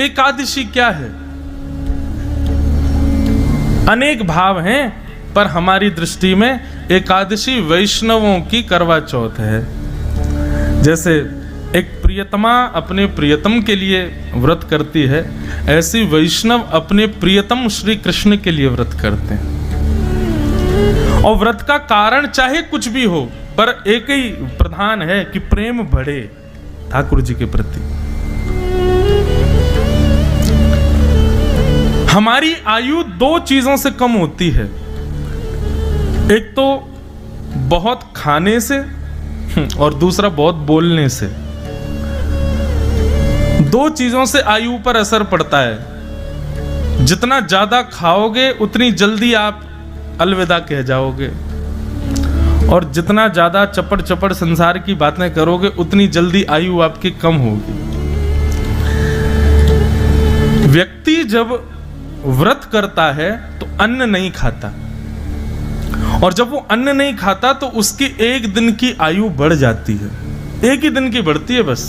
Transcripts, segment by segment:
एकादशी क्या है? अनेक भाव हैं, पर हमारी दृष्टि में एकादशी वैष्णवों की करवा चौथ है। जैसे एक प्रियतमा अपने प्रियतम के लिए व्रत करती है, ऐसी वैष्णव अपने प्रियतम श्री कृष्ण के लिए व्रत करते हैं। और व्रत का कारण चाहे कुछ भी हो, पर एक ही प्रधान है कि प्रेम बढ़े ठाकुर जी के प्रति। हमारी आयु दो चीजों से कम होती है, एक तो बहुत खाने से और दूसरा बहुत बोलने से। दो चीजों से आयु पर असर पड़ता है। जितना ज्यादा खाओगे उतनी जल्दी आप अलविदा कह जाओगे, और जितना ज्यादा चपड़ चपड़ संसार की बातें करोगे उतनी जल्दी आयु आपकी कम होगी। व्यक्ति जब व्रत करता है तो अन्न नहीं खाता, और जब वो अन्न नहीं खाता तो उसकी एक दिन की आयु बढ़ जाती है। एक ही दिन की बढ़ती है बस।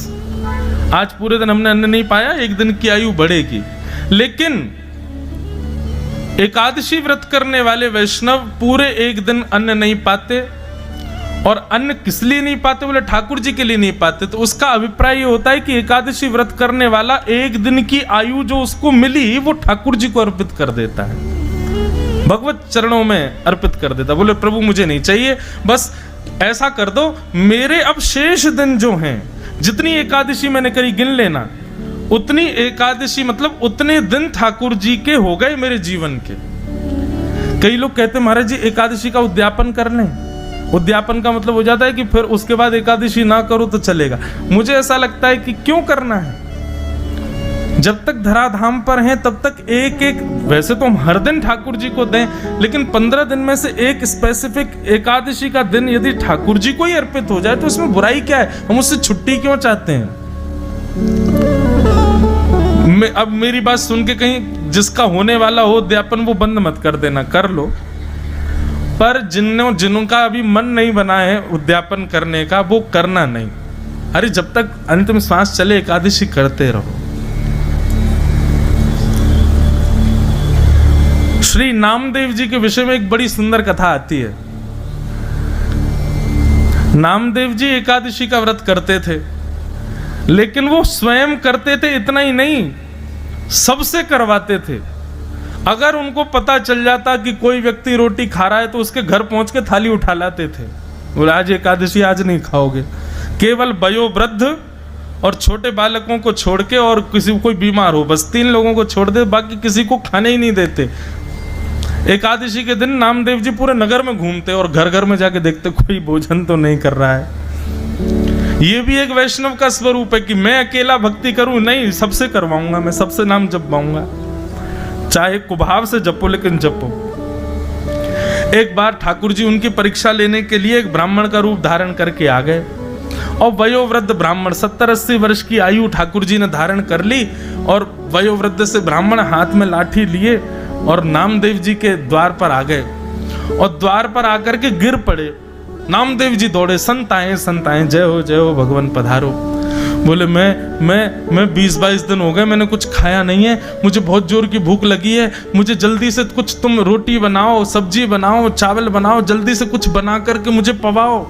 आज पूरे दिन हमने अन्न नहीं पाया, एक दिन की आयु बढ़ेगी। लेकिन एकादशी व्रत करने वाले वैष्णव पूरे एक दिन अन्न नहीं पाते, और अन्न किस लिए नहीं पाते? बोले ठाकुर जी के लिए नहीं पाते। तो उसका अभिप्राय ये होता है कि एकादशी व्रत करने वाला एक दिन की आयु जो उसको मिली वो ठाकुर जी को अर्पित कर देता है, भगवत चरणों में अर्पित कर देता। बोले प्रभु मुझे नहीं चाहिए, बस ऐसा कर दो, मेरे अब शेष दिन जो हैं, जितनी एकादशी मैंने करी गिन लेना, उतनी एकादशी मतलब उतने दिन ठाकुर जी के हो गए मेरे जीवन के। कई लोग कहते हैं महाराज जी एकादशी का उद्यापन कर लें। उद्यापन का मतलब हो जाता है कि फिर उसके बाद एकादशी ना करो तो चलेगा। मुझे ऐसा लगता है कि क्यों करना है? जब तक धराधाम पर हैं तब तक एक एक, वैसे तो हम हर दिन ठाकुर जी को दें, लेकिन 15 दिन में से एक स्पेसिफिक एकादशी का दिन यदि ठाकुर जी को ही अर्पित हो जाए तो उसमें बुराई क्या है? हम उससे छुट्टी क्यों चाहते हैं? अब मेरी बात सुन के कहीं जिसका होने वाला हो उद्यापन वो बंद मत कर देना, कर लो, पर जिनका अभी मन नहीं बना है उद्यापन करने का वो करना नहीं। अरे जब तक अंतिम श्वास चले एकादशी करते रहो। श्री नामदेव जी के विषय में एक बड़ी सुंदर कथा आती है। नामदेव जी एकादशी का व्रत करते थे, लेकिन वो स्वयं करते थे इतना ही नहीं, सबसे करवाते थे। अगर उनको पता चल जाता कि कोई व्यक्ति रोटी खा रहा है तो उसके घर पहुंच के थाली उठा लाते थे। बोले आज एकादशी, आज नहीं खाओगे। केवल वयोवृद्ध और छोटे बालकों को छोड़ के, और किसी कोई बीमार हो, बस 3 लोगों को छोड़ दे, बाकी किसी को खाने ही नहीं देते। एकादशी के दिन नामदेव जी पूरे नगर में घूमते और घर घर में जाके देखते कोई भोजन तो नहीं कर रहा है। ये भी एक वैष्णव का स्वरूप है कि मैं अकेला भक्ति करूं नहीं, सबसे करवाऊंगा, मैं सबसे नाम जपवाऊंगा, चाहे कुभाव से जपो लेकिन जपो। एक बार ठाकुर जी उनकी परीक्षा लेने के लिए एक ब्राह्मण का रूप धारण करके आ गए, और वयोवृद्ध ब्राह्मण 70-80 वर्ष की आयु ठाकुर जी ने धारण कर ली, और वयोवृद्ध से ब्राह्मण हाथ में लाठी लिए और नामदेव जी के द्वार पर आ गए, और द्वार पर आकर के गिर पड़े। नामदेव जी दौड़े, संत आए, जय हो भगवान पधारो। बोले मैं 20-22 दिन हो गए मैंने कुछ खाया नहीं है, मुझे बहुत जोर की भूख लगी है, मुझे जल्दी से कुछ तुम रोटी बनाओ, सब्जी बनाओ, चावल बनाओ, जल्दी से कुछ बना करके मुझे पवाओ।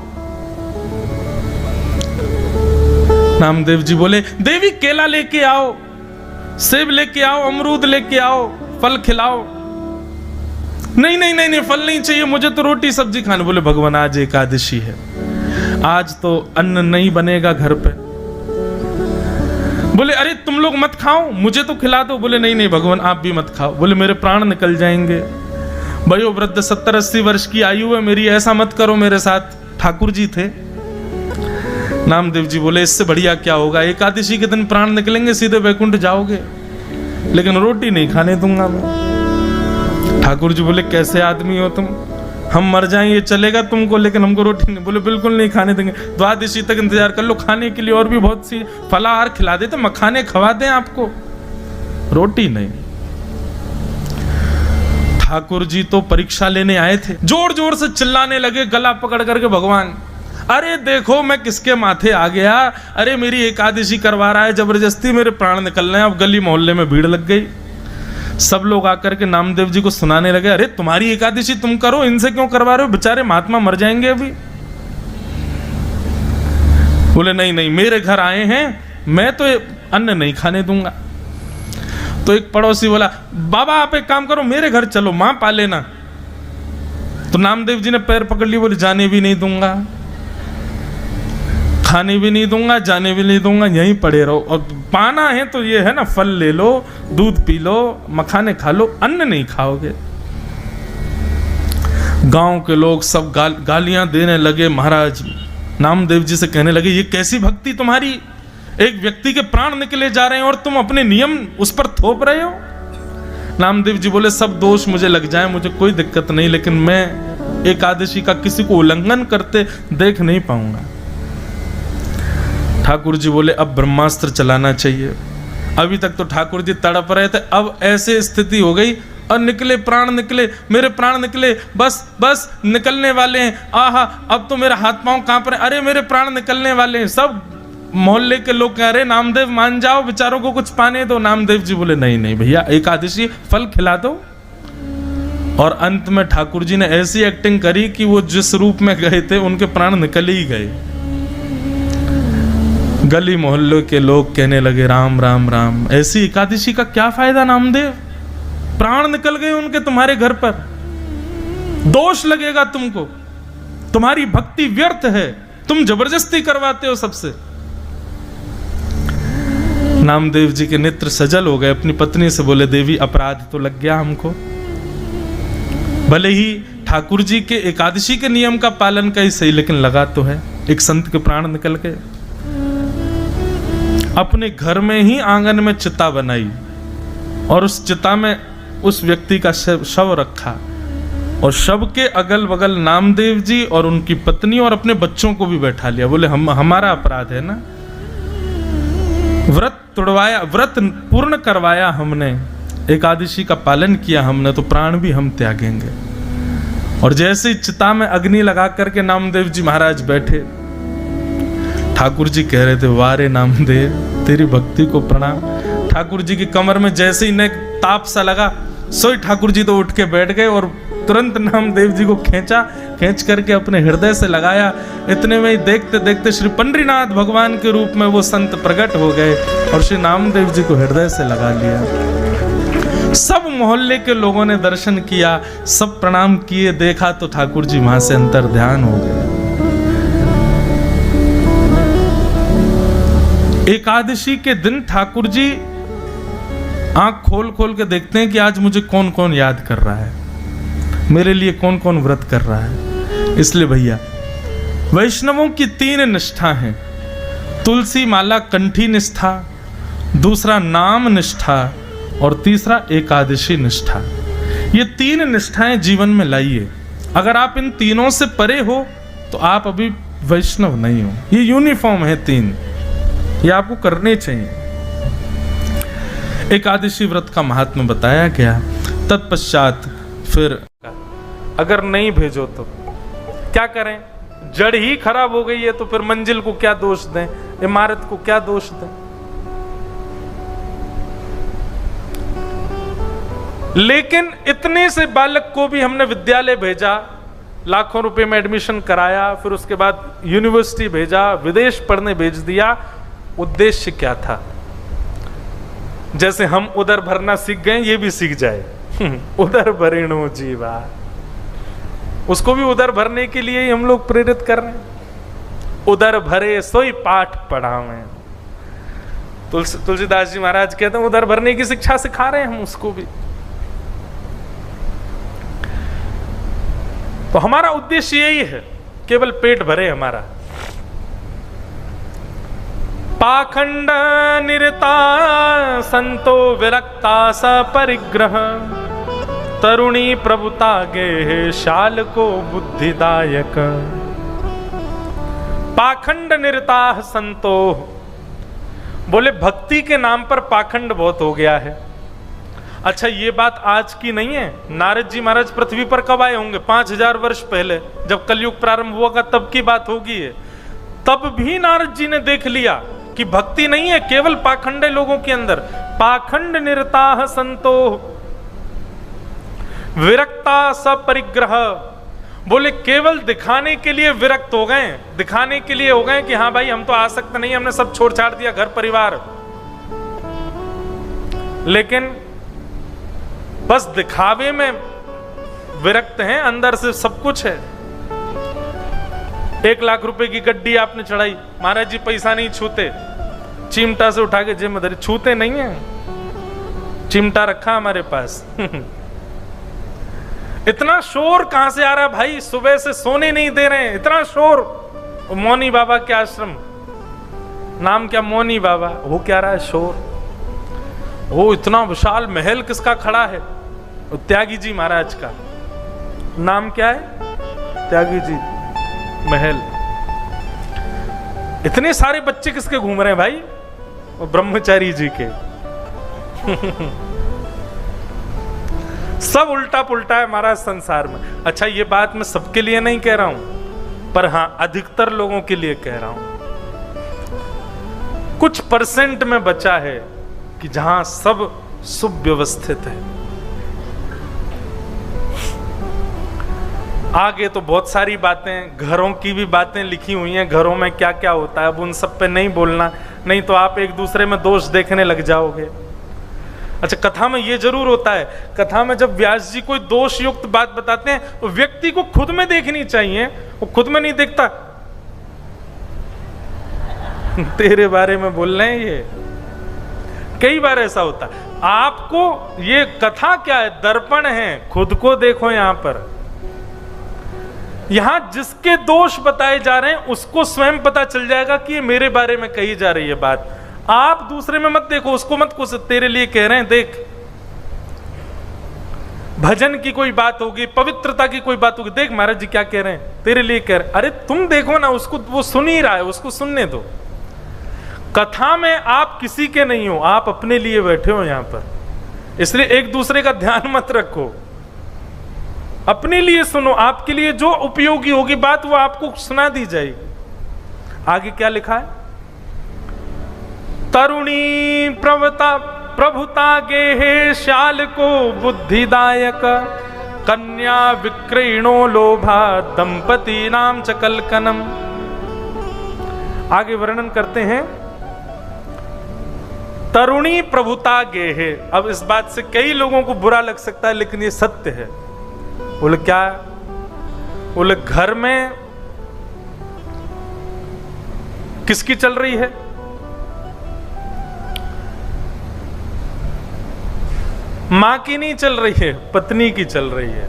नामदेव जी बोले देवी केला लेके आओ, सेब लेके आओ, अमरूद लेके आओ, फल खिलाओ। नहीं फल नहीं चाहिए, मुझे तो रोटी सब्जी खाने। बोले भगवान आज एकादशी है, आज तो अन्न नहीं बनेगा घर पे। बोले अरे तुम लोग मत खाओ, मुझे तो खिला दो। बोले नहीं भगवान आप भी मत खाओ। बोले मेरे प्राण निकल जाएंगे, वयोवृद्ध 70-80 वर्ष की आयु है मेरी, ऐसा मत करो मेरे साथ। ठाकुर जी थे। नामदेव जी बोले इससे बढ़िया क्या होगा, एकादशी के दिन प्राण निकलेंगे, सीधे वैकुंठ जाओगे, लेकिन रोटी नहीं खाने दूंगा मैं। ठाकुर जी बोले कैसे आदमी हो तुम, हम मर जाएं ये चलेगा तुमको, लेकिन हमको रोटी नहीं। बोले बिल्कुल नहीं खाने देंगे, द्वादशी तक इंतजार कर लो, खाने के लिए और भी बहुत सी फलाहार खिला देते, मखाने खवा दें आपको, रोटी नहीं। ठाकुर जी तो परीक्षा लेने आए थे, जोर जोर से चिल्लाने लगे, गला पकड़ करके भगवान अरे देखो मैं किसके माथे आ गया, अरे मेरी एकादशी करवा रहा है जबरदस्ती, मेरे प्राण निकल रहे हैं। अब गली मोहल्ले में भीड़ लग गई, सब लोग आकर के नामदेव जी को सुनाने लगे, अरे तुम्हारी एकादशी तुम करो, इनसे क्यों करवा रहे हो, बेचारे महात्मा मर जाएंगे अभी। बोले नहीं नहीं, मेरे घर आए हैं, मैं तो अन्न नहीं खाने दूंगा। तो एक पड़ोसी बोला, बाबा आप एक काम करो, मेरे घर चलो, मां पा लेना। तो नामदेव जी ने पैर पकड़ लिए, बोले जाने भी नहीं दूंगा, खाने भी नहीं दूंगा, जाने भी नहीं दूंगा, यहीं पड़े रहो। और पाना है तो ये है ना, फल ले लो, दूध पी लो, मखाने खा लो, अन्न नहीं खाओगे। गांव के लोग सब गालियां देने लगे। महाराज नामदेव जी से कहने लगे, ये कैसी भक्ति तुम्हारी, एक व्यक्ति के प्राण निकले जा रहे हैं और तुम अपने नियम उस पर थोप रहे हो। नामदेव जी बोले, सब दोष मुझे लग जाए, मुझे कोई दिक्कत नहीं, लेकिन मैं एकादशी का किसी को उल्लंघन करते देख नहीं पाऊंगा। ठाकुर जी बोले, अब ब्रह्मास्त्र चलाना चाहिए। अभी तक तो ठाकुर जी तड़प रहे थे, अब ऐसे स्थिति हो गई और निकले प्राण, निकले मेरे प्राण निकले, बस बस निकलने वाले हैं, आहा अब तो मेरे हाथ पांव कांप रहे, अरे मेरे प्राण निकलने वाले हैं। सब मोहल्ले के लोग कह रहे, नामदेव मान जाओ, बेचारों को कुछ पाने दो। नामदेव जी बोले, नहीं नहीं भैया, एकादशी फल खिला दो। और अंत में ठाकुर जी ने ऐसी एक्टिंग करी कि वो जिस रूप में गए थे उनके प्राण निकल ही गए। गली मोहल्ले के लोग कहने लगे, राम राम राम, ऐसी एकादशी का क्या फायदा नामदेव, प्राण निकल गए उनके तुम्हारे घर पर, दोष लगेगा तुमको, तुम्हारी भक्ति व्यर्थ है, तुम जबरदस्ती करवाते हो सबसे। नामदेव जी के नेत्र सजल हो गए, अपनी पत्नी से बोले, देवी अपराध तो लग गया हमको, भले ही ठाकुर जी के एकादशी के नियम का पालन का ही सही, लेकिन लगा तो है, एक संत के प्राण निकल गए। अपने घर में ही आंगन में चिता बनाई और उस चिता में उस व्यक्ति का शव रखा और शव के अगल बगल नामदेव जी और उनकी पत्नी और अपने बच्चों को भी बैठा लिया। बोले हमारा अपराध है ना, व्रत तोड़वाया, व्रत पूर्ण करवाया हमने, एकादशी का पालन किया हमने, तो प्राण भी हम त्यागेंगे। और जैसे ही चिता में अग्नि लगा करके नामदेव जी महाराज बैठे, ठाकुर जी कह रहे थे, वारे नामदेव तेरी भक्ति को प्रणाम। ठाकुर जी की कमर में जैसे ही ने ताप सा लगा, सोई ठाकुर जी तो उठ के बैठ गए और तुरंत नामदेव जी को खींच करके अपने हृदय से लगाया। इतने में ही देखते देखते श्री पंडरीनाथ भगवान के रूप में वो संत प्रकट हो गए और श्री नामदेव जी को हृदय से लगा लिया। सब मोहल्ले के लोगों ने दर्शन किया, सब प्रणाम किए, देखा तो ठाकुर जी वहां से अंतर ध्यान हो गए। एकादशी के दिन ठाकुर जी आंख खोल खोल के देखते हैं कि आज मुझे कौन कौन याद कर रहा है, मेरे लिए कौन कौन व्रत कर रहा है। इसलिए भैया वैष्णवों की 3 निष्ठा हैं, तुलसी माला कंठी निष्ठा, दूसरा नाम निष्ठा और तीसरा एकादशी निष्ठा। ये 3 निष्ठाएं जीवन में लाइए। अगर आप इन तीनों से परे हो तो आप अभी वैष्णव नहीं हो। ये यूनिफॉर्म है 3, ये आपको करने चाहिए। एकादशी व्रत का महात्म्य बताया गया। तत्पश्चात फिर अगर नहीं भेजो तो क्या करें, जड़ ही खराब हो गई है तो फिर मंजिल को क्या दोष दें, इमारत को क्या दोष दें। लेकिन इतने से बालक को भी हमने विद्यालय भेजा, लाखों रुपए में एडमिशन कराया, फिर उसके बाद यूनिवर्सिटी भेजा, विदेश पढ़ने भेज दिया। उद्देश्य क्या था? जैसे हम उदर भरना सीख गए, ये भी सीख जाए। उदर भरेणो जीवा, उसको भी उदर भरने के लिए ही हम लोग प्रेरित कर रहे हैं। उदर भरे सोई पाठ पढ़ावे। तुलसीदास जी महाराज कहते हैं उदर भरने की शिक्षा सिखा रहे हैं हम उसको भी। तो हमारा उद्देश्य यही है, केवल पेट भरे हमारा। पाखंड निरता संतो विरक्ता स परिग्रह, तरुणी प्रभुता गे शाल को बुद्धिदायक। पाखंड निरता संतो, बोले भक्ति के नाम पर पाखंड बहुत हो गया है। अच्छा ये बात आज की नहीं है, नारद जी महाराज पृथ्वी पर कब आए होंगे? 5000 वर्ष पहले, जब कलयुग प्रारंभ हुआ तब की बात होगी है। तब भी नारद जी ने देख लिया कि भक्ति नहीं है केवल पाखंडे लोगों के अंदर। पाखंड निरताः संतो विरक्ता सपरिग्रह, बोले केवल दिखाने के लिए विरक्त हो गए, दिखाने के लिए हो गए कि हाँ भाई हम तो आसक्त नहीं, हमने सब छोड़ छाड़ दिया, घर परिवार, लेकिन बस दिखावे में विरक्त हैं, अंदर से सब कुछ है। 1 लाख रुपए की गड्डी आपने चढ़ाई, महाराज जी पैसा नहीं छूते, चिमटा से उठा के जेब में धरे, छूते नहीं है, चिमटा रखा हमारे पास। इतना शोर कहां से आ रहा है भाई? सुबह से सोने नहीं दे रहे हैं, इतना शोर। मौनी बाबा के आश्रम, नाम क्या? मौनी बाबा। वो क्या रहा है शोर? वो इतना विशाल महल किसका खड़ा है? त्यागी जी महाराज का। नाम क्या है? त्यागी जी महल। इतने सारे बच्चे किसके घूम रहे हैं भाई? वो ब्रह्मचारी जी के। सब उल्टा पुल्टा है महाराज संसार में। अच्छा ये बात मैं सबके लिए नहीं कह रहा हूं, पर हां अधिकतर लोगों के लिए कह रहा हूं। कुछ परसेंट में बचा है कि जहां सब सुव्यवस्थित है। आगे तो बहुत सारी बातें, घरों की भी बातें लिखी हुई हैं, घरों में क्या क्या होता है, अब उन सब पे नहीं बोलना, नहीं तो आप एक दूसरे में दोष देखने लग जाओगे। अच्छा कथा में ये जरूर होता है, कथा में जब व्यास जी कोई दोष युक्त बात बताते हैं तो व्यक्ति को खुद में देखनी चाहिए, वो खुद में नहीं देखता। तेरे बारे में बोल रहे हैं ये, कई बार ऐसा होता है। आपको ये कथा क्या है? दर्पण है, खुद को देखो। यहां पर यहां जिसके दोष बताए जा रहे हैं उसको स्वयं पता चल जाएगा कि ये मेरे बारे में कही जा रही है बात। आप दूसरे में मत देखो, उसको मत कुछ तेरे लिए कह रहे हैं देख। भजन की कोई बात होगी, पवित्रता की कोई बात होगी, देख महाराज जी क्या कह रहे हैं, तेरे लिए कह रहे हैं। अरे तुम देखो ना, उसको वो सुन ही रहा है, उसको सुनने दो। कथा में आप किसी के नहीं हो, आप अपने लिए बैठे हो यहां पर, इसलिए एक दूसरे का ध्यान मत रखो, अपने लिए सुनो। आपके लिए जो उपयोगी होगी बात वो आपको सुना दी जाएगी। आगे क्या लिखा है? तरुणी प्रभुता गेहे श्याल को बुद्धिदायक, कन्या विक्रयणो लोभा दंपति नाम च कलकनम। आगे वर्णन करते हैं, तरुणी प्रभुता गेहे। अब इस बात से कई लोगों को बुरा लग सकता है, लेकिन ये सत्य है। बोले क्या? बोले घर में किसकी चल रही है? मां की नहीं चल रही है, पत्नी की चल रही है।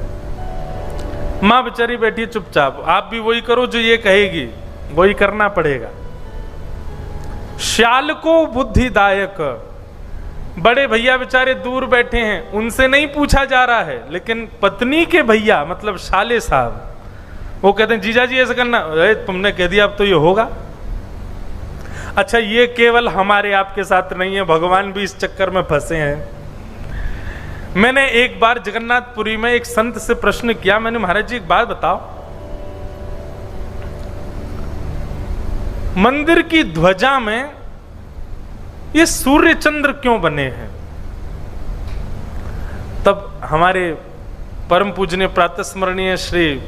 मां बेचारी बैठी है चुपचाप, आप भी वही करो जो ये कहेगी, वही करना पड़ेगा। श्याल को बुद्धिदायक, बड़े भैया बेचारे दूर बैठे हैं, उनसे नहीं पूछा जा रहा है, लेकिन पत्नी के भैया मतलब शाले साहब, वो कहते हैं जीजा जी ऐसा करना, अरे तुमने कह दिया अब तो ये होगा। अच्छा ये केवल हमारे आपके साथ नहीं है, भगवान भी इस चक्कर में फंसे हैं। मैंने एक बार जगन्नाथपुरी में एक संत से प्रश्न किया, मैंने महाराज जी एक बात बताओ, मंदिर की ध्वजा में ये सूर्य चंद्र क्यों बने हैं? तब हमारे परम पूजनीय प्रातः स्मरणीय श्री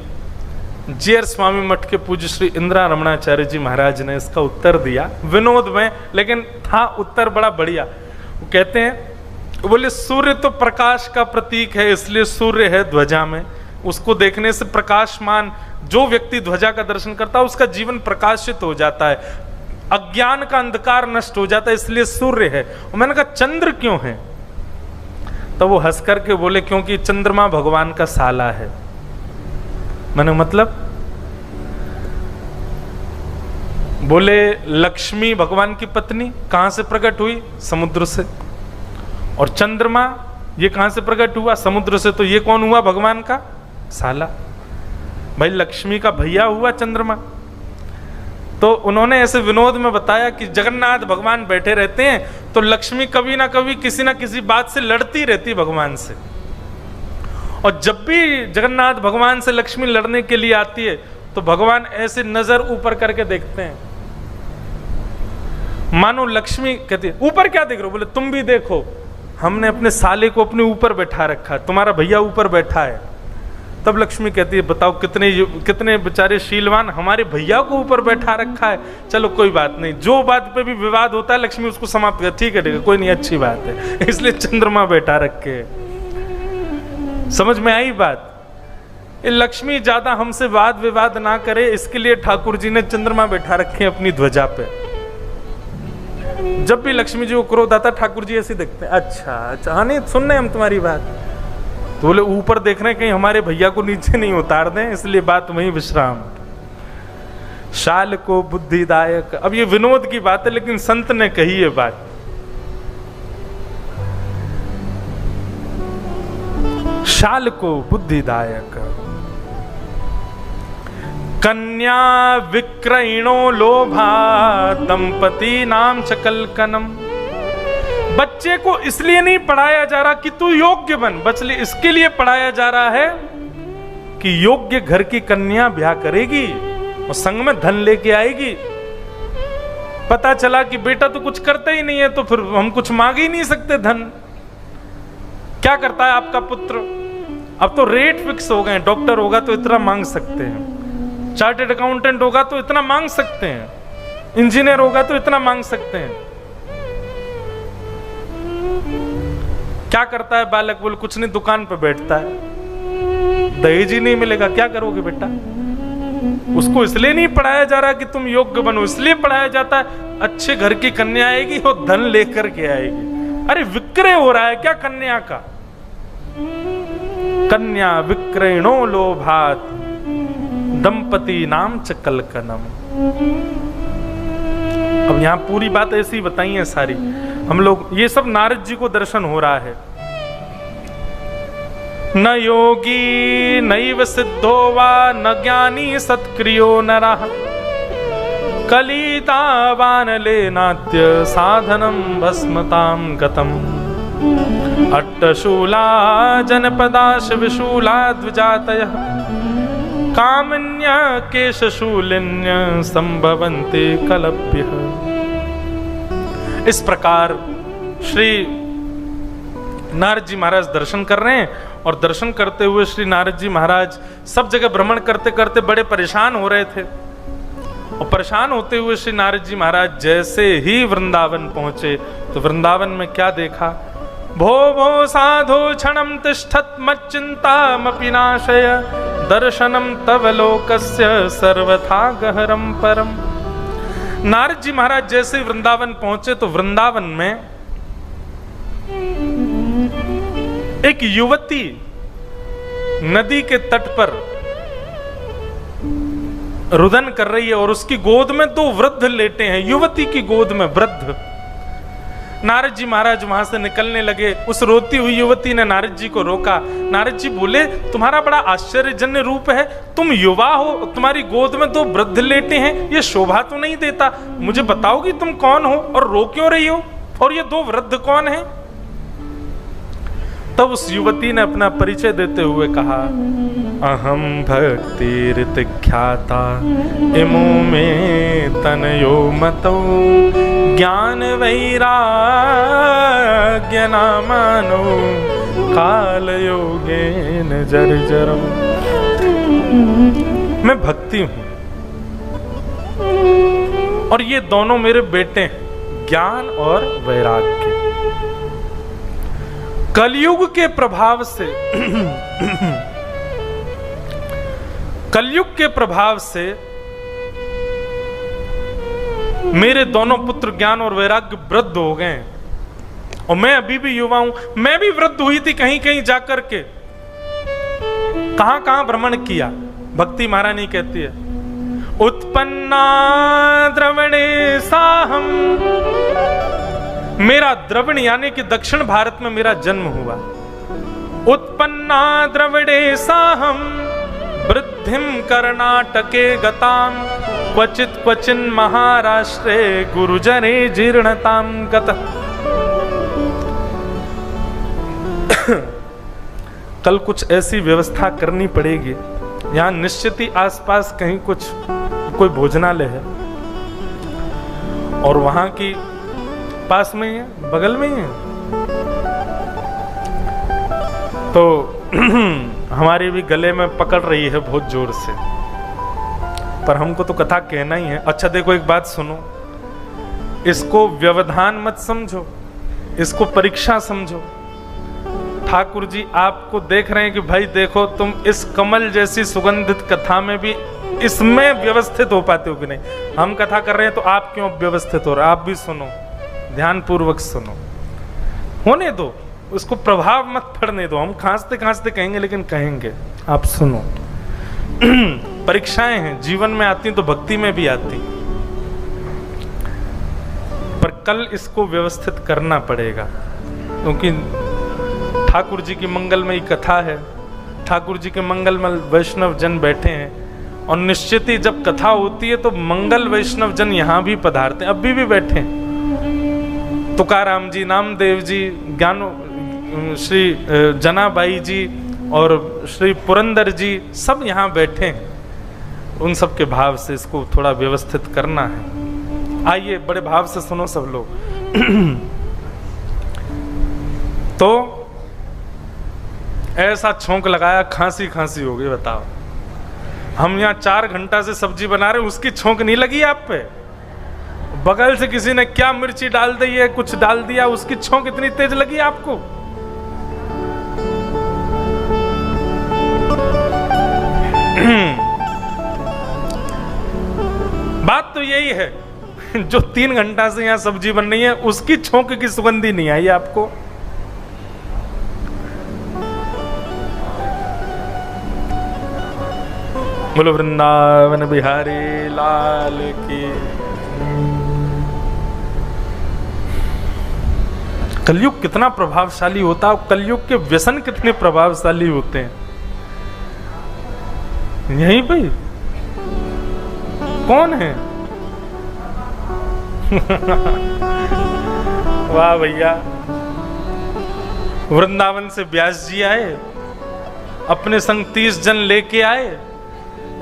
जीयर स्वामी मठ के पूज्य श्री इंदिरा रमणाचार्य जी महाराज ने इसका उत्तर दिया, विनोद में, लेकिन था उत्तर बड़ा बढ़िया। वो कहते हैं, बोले सूर्य तो प्रकाश का प्रतीक है, इसलिए सूर्य है ध्वजा में, उसको देखने से प्रकाशमान जो व्यक्ति ध्वजा का दर्शन करता है उसका जीवन प्रकाशित हो जाता है, अज्ञान का अंधकार नष्ट हो जाता है, इसलिए सूर्य है। और मैंने कहा चंद्र क्यों है? तो वो हंस करके बोले क्योंकि चंद्रमा भगवान का साला है। मैंने मतलब? बोले लक्ष्मी भगवान की पत्नी कहां से प्रकट हुई? समुद्र से। और चंद्रमा ये कहां से प्रकट हुआ? समुद्र से। तो ये कौन हुआ? भगवान का साला। भाई लक्ष्मी का भैया हुआ चंद्रमा। तो उन्होंने ऐसे विनोद में बताया कि जगन्नाथ भगवान बैठे रहते हैं तो लक्ष्मी कभी ना कभी किसी ना किसी बात से लड़ती रहती भगवान से, और जब भी जगन्नाथ भगवान से लक्ष्मी लड़ने के लिए आती है तो भगवान ऐसे नजर ऊपर करके देखते हैं, मानो लक्ष्मी कहती है ऊपर क्या देख रहे हो? बोले तुम भी देखो, हमने अपने साले को अपने ऊपर बैठा रखा, तुम्हारा भैया ऊपर बैठा है। तब लक्ष्मी कहती है बताओ कितने बेचारे शीलवान, हमारे भैया को ऊपर बैठा रखा है। चलो कोई बात नहीं, जो बात पे भी विवाद होता है लक्ष्मी उसको समाप्त कर, ठीक है कोई नहीं, अच्छी बात है, इसलिए चंद्रमा बैठा रखे। समझ में आई बात? लक्ष्मी ज्यादा हमसे वाद विवाद ना करे इसके लिए ठाकुर जी ने चंद्रमा बैठा रखे अपनी ध्वजा पे। जब भी लक्ष्मी जी को क्रोध आता ठाकुर जी ऐसे देखते हैं, अच्छा हाँ नहीं सुन रहे हम तुम्हारी बात, तो बोले ऊपर देख रहे हैं कहीं हमारे भैया को नीचे नहीं उतार दें, इसलिए बात वहीं विश्राम। शाल को बुद्धिदायक, अब ये विनोद की बात है लेकिन संत ने कही है बात। शाल को बुद्धिदायक, कन्या विक्रयणो लोभा दंपति नाम चकलकनम। बच्चे को इसलिए नहीं पढ़ाया जा रहा कि तू योग्य बन, बच्चे इसके लिए पढ़ाया जा रहा है कि योग्य घर की कन्या ब्याह करेगी और संग में धन लेके आएगी। पता चला कि बेटा तो कुछ करता ही नहीं है तो फिर हम कुछ मांग ही नहीं सकते धन। क्या करता है आपका पुत्र? अब तो रेट फिक्स हो गए, डॉक्टर होगा तो इतना मांग सकते हैं, चार्टेड अकाउंटेंट होगा तो इतना मांग सकते हैं, इंजीनियर होगा तो इतना मांग सकते हैं। क्या करता है बालक? बोले कुछ नहीं, दुकान पे बैठता है, दहेज ही नहीं मिलेगा, क्या करोगे बेटा? उसको इसलिए नहीं पढ़ाया जा रहा कि तुम योग्य बनो, इसलिए पढ़ाया जाता है अच्छे घर की कन्या आएगी और धन लेकर के आएगी। अरे विक्रय हो रहा है क्या कन्या का? कन्या विक्रयणो लोभात दंपति नाम चकलकनम। अब यहां पूरी बात ऐसी बताई है सारी, हम लोग ये सब नारद जी को दर्शन हो रहा है। न योगी नैव सिद्धो वा न ज्ञानी सत्क्रियो नरः कलितावान लेनाद्य साधनम भस्मताम गतम अट्टशूला जनपदाश विशूला द्विजातयः कामन्य केशशूलिन्य संभवन्ते कलभ्यः। इस प्रकार श्री नारद जी महाराज दर्शन कर रहे हैं, और दर्शन करते हुए श्री नारद जी महाराज सब जगह भ्रमण करते करते बड़े परेशान हो रहे थे। और परेशान होते हुए श्री नारद जी महाराज जैसे ही वृंदावन पहुंचे तो वृंदावन में क्या देखा? भो भो साधो क्षणम तिष्ठत मच्चिंतामपि नाशय दर्शनम तव लोकस्य सर्वथा गहरम परम। नारद जी महाराज जैसे वृंदावन पहुंचे तो वृंदावन में एक युवती नदी के तट पर रुदन कर रही है और उसकी गोद में दो वृद्ध लेटे हैं, युवती की गोद में वृद्ध। नारद जी महाराज वहां से निकलने लगे, उस रोती हुई युवती ने नारद जी को रोका। नारद जी बोले तुम्हारा बड़ा आश्चर्यजन्य रूप है, तुम युवा हो, तुम्हारी गोद में दो वृद्ध लेटे हैं, ये शोभा तो नहीं देता, मुझे बताओगी तुम कौन हो और रो क्यों रही हो, और ये दो वृद्ध कौन हैं? तब उस युवती ने अपना परिचय देते हुए कहा, अहम भक्ति ख्याता इमो में तनयो मतो ज्ञान वैराग्य नामानो काल योगेन जर्जरम। मैं भक्ति हूं और ये दोनों मेरे बेटे हैं, ज्ञान और वैराग्य। कलयुग के प्रभाव से कलयुग के प्रभाव से मेरे दोनों पुत्र ज्ञान और वैराग्य वृद्ध हो गए और मैं अभी भी युवा हूं। मैं भी वृद्ध हुई थी कहीं कहीं जाकर के, कहां कहां भ्रमण किया। भक्ति महारानी कहती है, उत्पन्ना द्रवणे साहम, मेरा द्रविण यानी कि दक्षिण भारत में मेरा जन्म हुआ। उत्पन्ना द्रविड़े साहम वृद्धिम कर्नाटके गताम क्वचित क्वचिन महाराष्ट्रे गुरुजने जीर्णताम गतः। कल कुछ ऐसी व्यवस्था करनी पड़ेगी। यहाँ निश्चित ही आसपास कहीं कोई भोजनालय है और वहां की पास में ही है, बगल में ही है, तो हमारी भी गले में पकड़ रही है बहुत जोर से, पर हमको तो कथा कहना ही है। अच्छा देखो एक बात सुनो, इसको व्यवधान मत समझो, इसको परीक्षा समझो। ठाकुर जी आपको देख रहे हैं कि भाई देखो तुम इस कमल जैसी सुगंधित कथा में भी इसमें व्यवस्थित हो पाते हो कि नहीं। हम कथा कर रहे हैं तो आप क्यों व्यवस्थित हो रहे, आप भी सुनो, ध्यान पूर्वक सुनो, होने दो, उसको प्रभाव मत पड़ने दो। हम खांसते खांसते कहेंगे लेकिन कहेंगे, आप सुनो। परीक्षाएं हैं, जीवन में आती तो भक्ति में भी आती, पर कल इसको व्यवस्थित करना पड़ेगा, क्योंकि ठाकुर जी की मंगलमयी कथा है, ठाकुर जी के मंगलमय वैष्णव जन बैठे हैं, और निश्चित ही जब कथा होती है तो मंगल वैष्णव जन यहाँ भी पधारते हैं, अभी भी बैठे हैं। तुकाराम जी, नामदेव जी, ज्ञानो श्री जनाबाई जी और श्री पुरंदर जी सब यहाँ बैठे हैं। उन सब के भाव से इसको थोड़ा व्यवस्थित करना है। आइए बड़े भाव से सुनो सब लोग। तो ऐसा छोंक लगाया, खांसी खांसी हो गई, बताओ। हम यहाँ 4 घंटा से सब्जी बना रहे, उसकी छोंक नहीं लगी आप पे? बगल से किसी ने क्या मिर्ची डाल दी है, कुछ डाल दिया, उसकी छोंक इतनी तेज लगी आपको? बात तो यही है, जो 3 घंटा से यहाँ सब्जी बन रही है उसकी छोंक की सुगंधी नहीं आई आपको। बोलो वृंदावन बिहारी लाल की। कलयुग कितना प्रभावशाली होता है, कलयुग के व्यसन कितने प्रभावशाली होते हैं। यहीं पे कौन है? वाह भैया, वृंदावन से व्यास जी आए, अपने संग 30 जन लेके आए,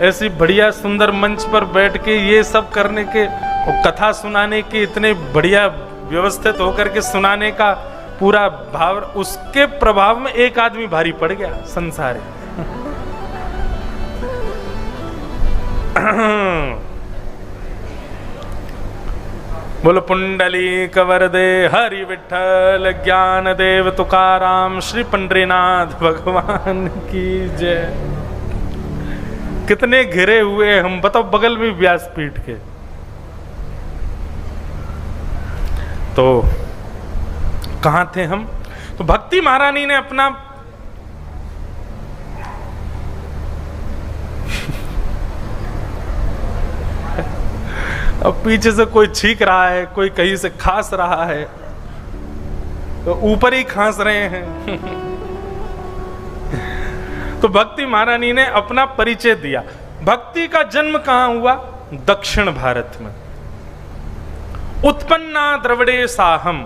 ऐसी बढ़िया सुंदर मंच पर बैठ के ये सब करने के और कथा सुनाने के, इतने बढ़िया व्यवस्थित होकर के सुनाने का पूरा भाव, उसके प्रभाव में एक आदमी भारी पड़ गया संसार। बोलो पुंडलीक वरदे हरि विठ्ठल ज्ञान देव तुकाराम श्री पंडरीनाथ भगवान की जय। कितने घिरे हुए हम, बताओ, बगल में व्यासपीठ के। तो कहां थे हम? तो भक्ति महारानी ने अपना अब पीछे से कोई छींक रहा है, कोई कहीं से खांस रहा है, तो ऊपर ही खांस रहे हैं। तो भक्ति महारानी ने अपना परिचय दिया। भक्ति का जन्म कहां हुआ? दक्षिण भारत में। उत्पन्ना द्रविड़े साहम।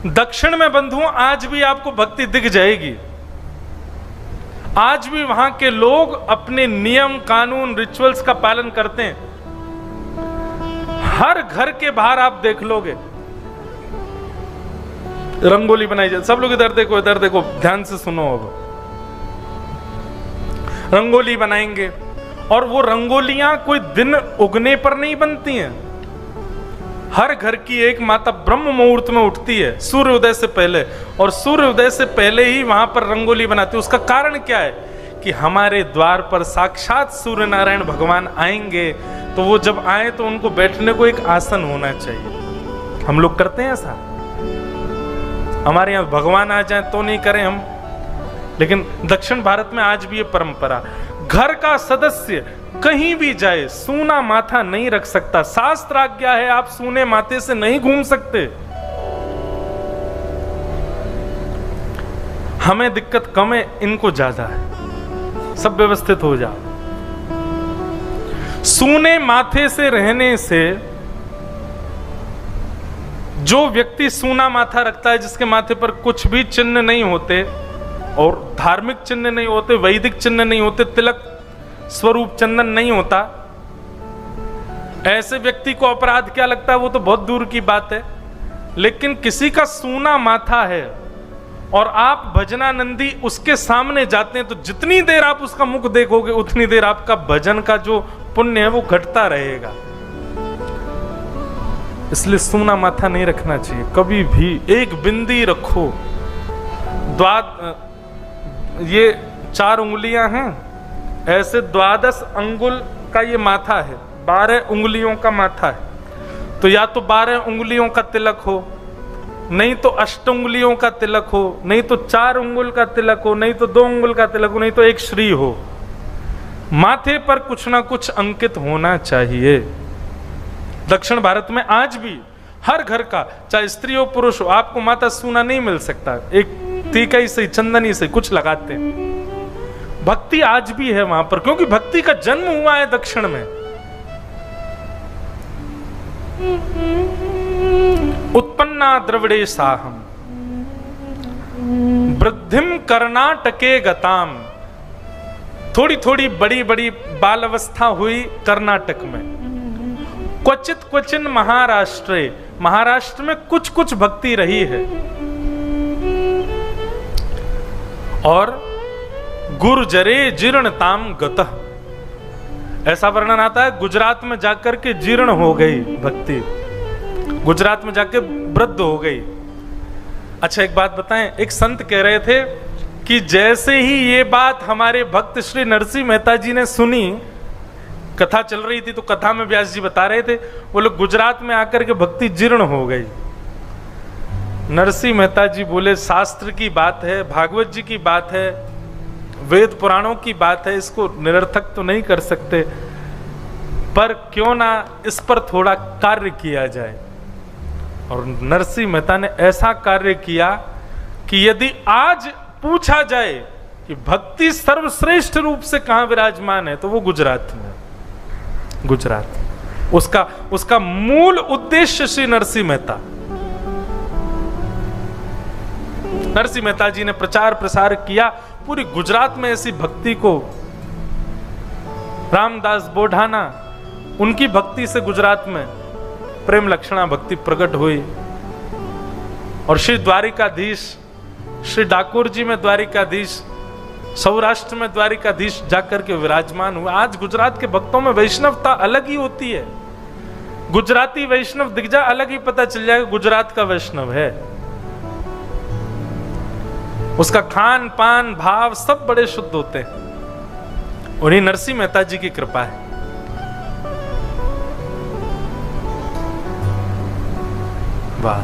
दक्षिण में बंधुओं आज भी आपको भक्ति दिख जाएगी। आज भी वहां के लोग अपने नियम कानून रिचुअल्स का पालन करते हैं। हर घर के बाहर आप देख लोगे रंगोली बनाई जाती। सब लोग इधर देखो, इधर देखो, ध्यान से सुनो। अब रंगोली बनाएंगे, और वो रंगोलियां कोई दिन उगने पर नहीं बनती हैं। हर घर की एक माता ब्रह्म मुहूर्त में उठती है सूर्योदय से पहले, और सूर्योदय से पहले ही वहां पर रंगोली बनाती है। उसका कारण क्या है? कि हमारे द्वार पर साक्षात सूर्य नारायण भगवान आएंगे, तो वो जब आए तो उनको बैठने को एक आसन होना चाहिए। हम लोग करते हैं ऐसा? हमारे यहाँ भगवान आ जाए तो नहीं करें हम, लेकिन दक्षिण भारत में आज भी ये परंपरा। घर का सदस्य कहीं भी जाए सूना माथा नहीं रख सकता। शास्त्र आज्ञा है, आप सूने माथे से नहीं घूम सकते। हमें दिक्कत कम है, इनको ज्यादा है। सब व्यवस्थित हो जाओ। सूने माथे से रहने से, जो व्यक्ति सूना माथा रखता है, जिसके माथे पर कुछ भी चिन्ह नहीं होते और धार्मिक चिन्ह नहीं होते, वैदिक चिन्ह नहीं होते, तिलक स्वरूप चंदन नहीं होता, ऐसे व्यक्ति को अपराध क्या लगता है वो तो बहुत दूर की बात है। लेकिन किसी का सूना माथा है और आप भजनानंदी उसके सामने जाते हैं, तो जितनी देर आप उसका मुख देखोगे उतनी देर आपका भजन का जो पुण्य है वो घटता रहेगा। इसलिए सूना माथा नहीं रखना चाहिए कभी भी। एक बिंदी रखो। ये 4 उंगलियां हैं, ऐसे 12 अंगुल का ये माथा है, 12 उंगलियों का माथा है। तो या तो 12 उंगलियों का तिलक हो, नहीं तो 8 उंगलियों का तिलक हो, नहीं तो 4 उंगुल का तिलक हो, नहीं तो 2 उंगुल का तिलक हो, नहीं तो एक श्री हो। माथे पर कुछ ना कुछ अंकित होना चाहिए। दक्षिण भारत में आज भी हर घर का, चाहे स्त्री हो पुरुष हो, आपको माथा सूना नहीं मिल सकता। एक टीका से, चंदनी से कुछ लगाते हैं। भक्ति आज भी है वहां पर, क्योंकि भक्ति का जन्म हुआ है दक्षिण में। उत्पन्ना द्रविड़े साहम वृद्धिम कर्नाटके गताम। थोड़ी थोड़ी बड़ी बड़ी बाल अवस्था हुई कर्नाटक में। क्वचित क्वचिन महाराष्ट्र, महाराष्ट्र में कुछ कुछ भक्ति रही है। और गुर्जरे जीर्णताम गतः, ऐसा वर्णन आता है गुजरात में जाकर के जीर्ण हो गई भक्ति, गुजरात में जाके वृद्ध हो गई। अच्छा एक बात बताएं, एक संत कह रहे थे कि जैसे ही ये बात हमारे भक्त श्री नरसिंह मेहता जी ने सुनी, कथा चल रही थी तो कथा में व्यास जी बता रहे थे, वो लोग गुजरात में आकर के भक्ति जीर्ण हो गई। नरसिंह मेहता जी बोले शास्त्र की बात है, भागवत जी की बात है, वेद पुराणों की बात है, इसको निरर्थक तो नहीं कर सकते, पर क्यों ना इस पर थोड़ा कार्य किया जाए। और नरसिंह मेहता ने ऐसा कार्य किया कि यदि आज पूछा जाए कि भक्ति सर्वश्रेष्ठ रूप से कहां विराजमान है, तो वो गुजरात में। गुजरात उसका मूल उद्देश्य श्री नरसिंह मेहता, नरसिंह मेहता जी ने प्रचार प्रसार किया पूरी गुजरात में ऐसी भक्ति को। रामदास बोढ़ाना, उनकी भक्ति से गुजरात में प्रेम लक्षणा भक्ति प्रकट हुई। और श्री द्वारिकाधीश, श्री डाकोर जी में द्वारिकाधीश, सौराष्ट्र में द्वारिकाधीश जाकर के विराजमान हुआ। आज गुजरात के भक्तों में वैष्णवता अलग ही होती है। गुजराती वैष्णव दिख जाए, अलग ही पता चल जाएगा गुजरात का वैष्णव है। उसका खान पान भाव सब बड़े शुद्ध होते हैं। उन्हीं नरसिंह मेहता जी की कृपा है। वाह।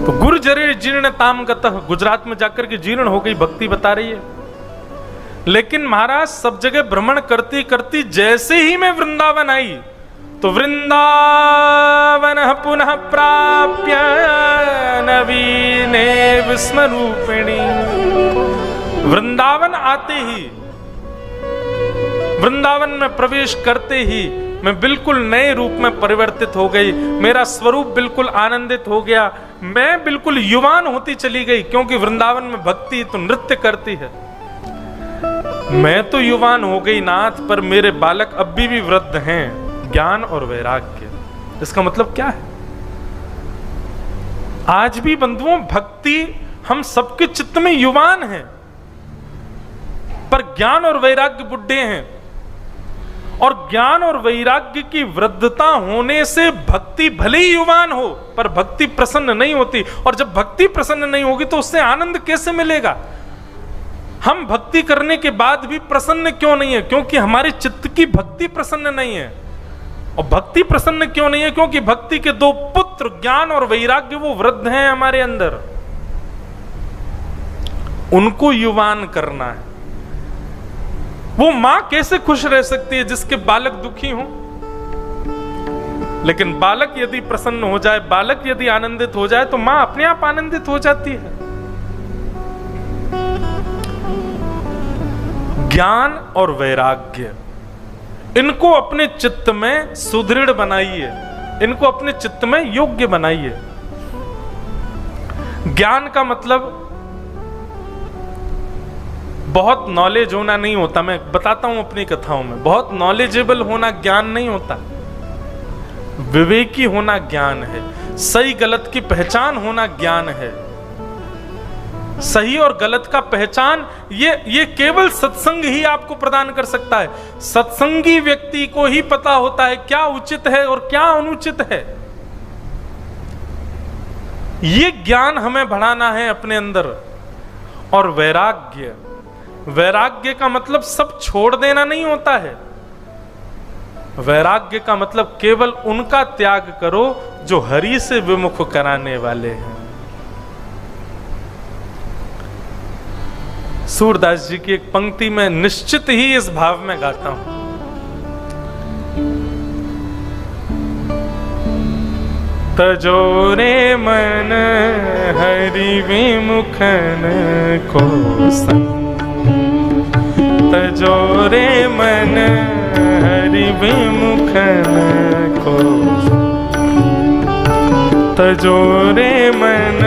तो गुर्जरे जीर्णताम गतः, गुजरात में जाकर के जीर्ण हो गई भक्ति बता रही है। लेकिन महाराज सब जगह भ्रमण करती करती जैसे ही मैं वृंदावन आई, तो वृंदावन पुनः प्राप्य नवीने विस्मरूपिणी। वृंदावन आते ही, वृंदावन में प्रवेश करते ही मैं बिल्कुल नए रूप में परिवर्तित हो गई। मेरा स्वरूप बिल्कुल आनंदित हो गया। मैं बिल्कुल युवान होती चली गई, क्योंकि वृंदावन में भक्ति तो नृत्य करती है। मैं तो युवान हो गई नाथ, पर मेरे बालक अब भी वृद्ध हैं, ज्ञान और वैराग्य। इसका मतलब क्या है? आज भी बंधुओं भक्ति हम सबके चित्त में युवान है, पर ज्ञान और वैराग्य बुढ़े हैं। और ज्ञान और वैराग्य की वृद्धता होने से भक्ति भले ही युवान हो, पर भक्ति प्रसन्न नहीं होती। और जब भक्ति प्रसन्न नहीं होगी तो उससे आनंद कैसे मिलेगा? हम भक्ति करने के बाद भी प्रसन्न क्यों नहीं है? क्योंकि हमारे चित्त की भक्ति प्रसन्न नहीं है। और भक्ति प्रसन्न क्यों नहीं है? क्योंकि भक्ति के 2 पुत्र ज्ञान और वैराग्य वो वृद्ध हैं हमारे अंदर, उनको युवान करना है। वो मां कैसे खुश रह सकती है जिसके बालक दुखी हों? लेकिन बालक यदि प्रसन्न हो जाए, बालक यदि आनंदित हो जाए, तो मां अपने आप आनंदित हो जाती है। ज्ञान और वैराग्य, इनको अपने चित्त में सुदृढ़ बनाइए, इनको अपने चित्त में योग्य बनाइए। ज्ञान का मतलब बहुत नॉलेज होना नहीं होता। मैं बताता हूं अपनी कथाओं में, बहुत नॉलेजेबल होना ज्ञान नहीं होता। विवेकी होना ज्ञान है, सही गलत की पहचान होना ज्ञान है। सही और गलत का पहचान ये केवल सत्संग ही आपको प्रदान कर सकता है। सत्संगी व्यक्ति को ही पता होता है क्या उचित है और क्या अनुचित है। ये ज्ञान हमें बढ़ाना है अपने अंदर। और वैराग्य, वैराग्य का मतलब सब छोड़ देना नहीं होता है। वैराग्य का मतलब केवल उनका त्याग करो जो हरि से विमुख कराने वाले हैं। सूरदास जी की एक पंक्ति में निश्चित ही इस भाव में गाता हूं। तजोरे मन हरि विमुखन को संग, तजोरे मन हरि विमुखन को, तजोरे मन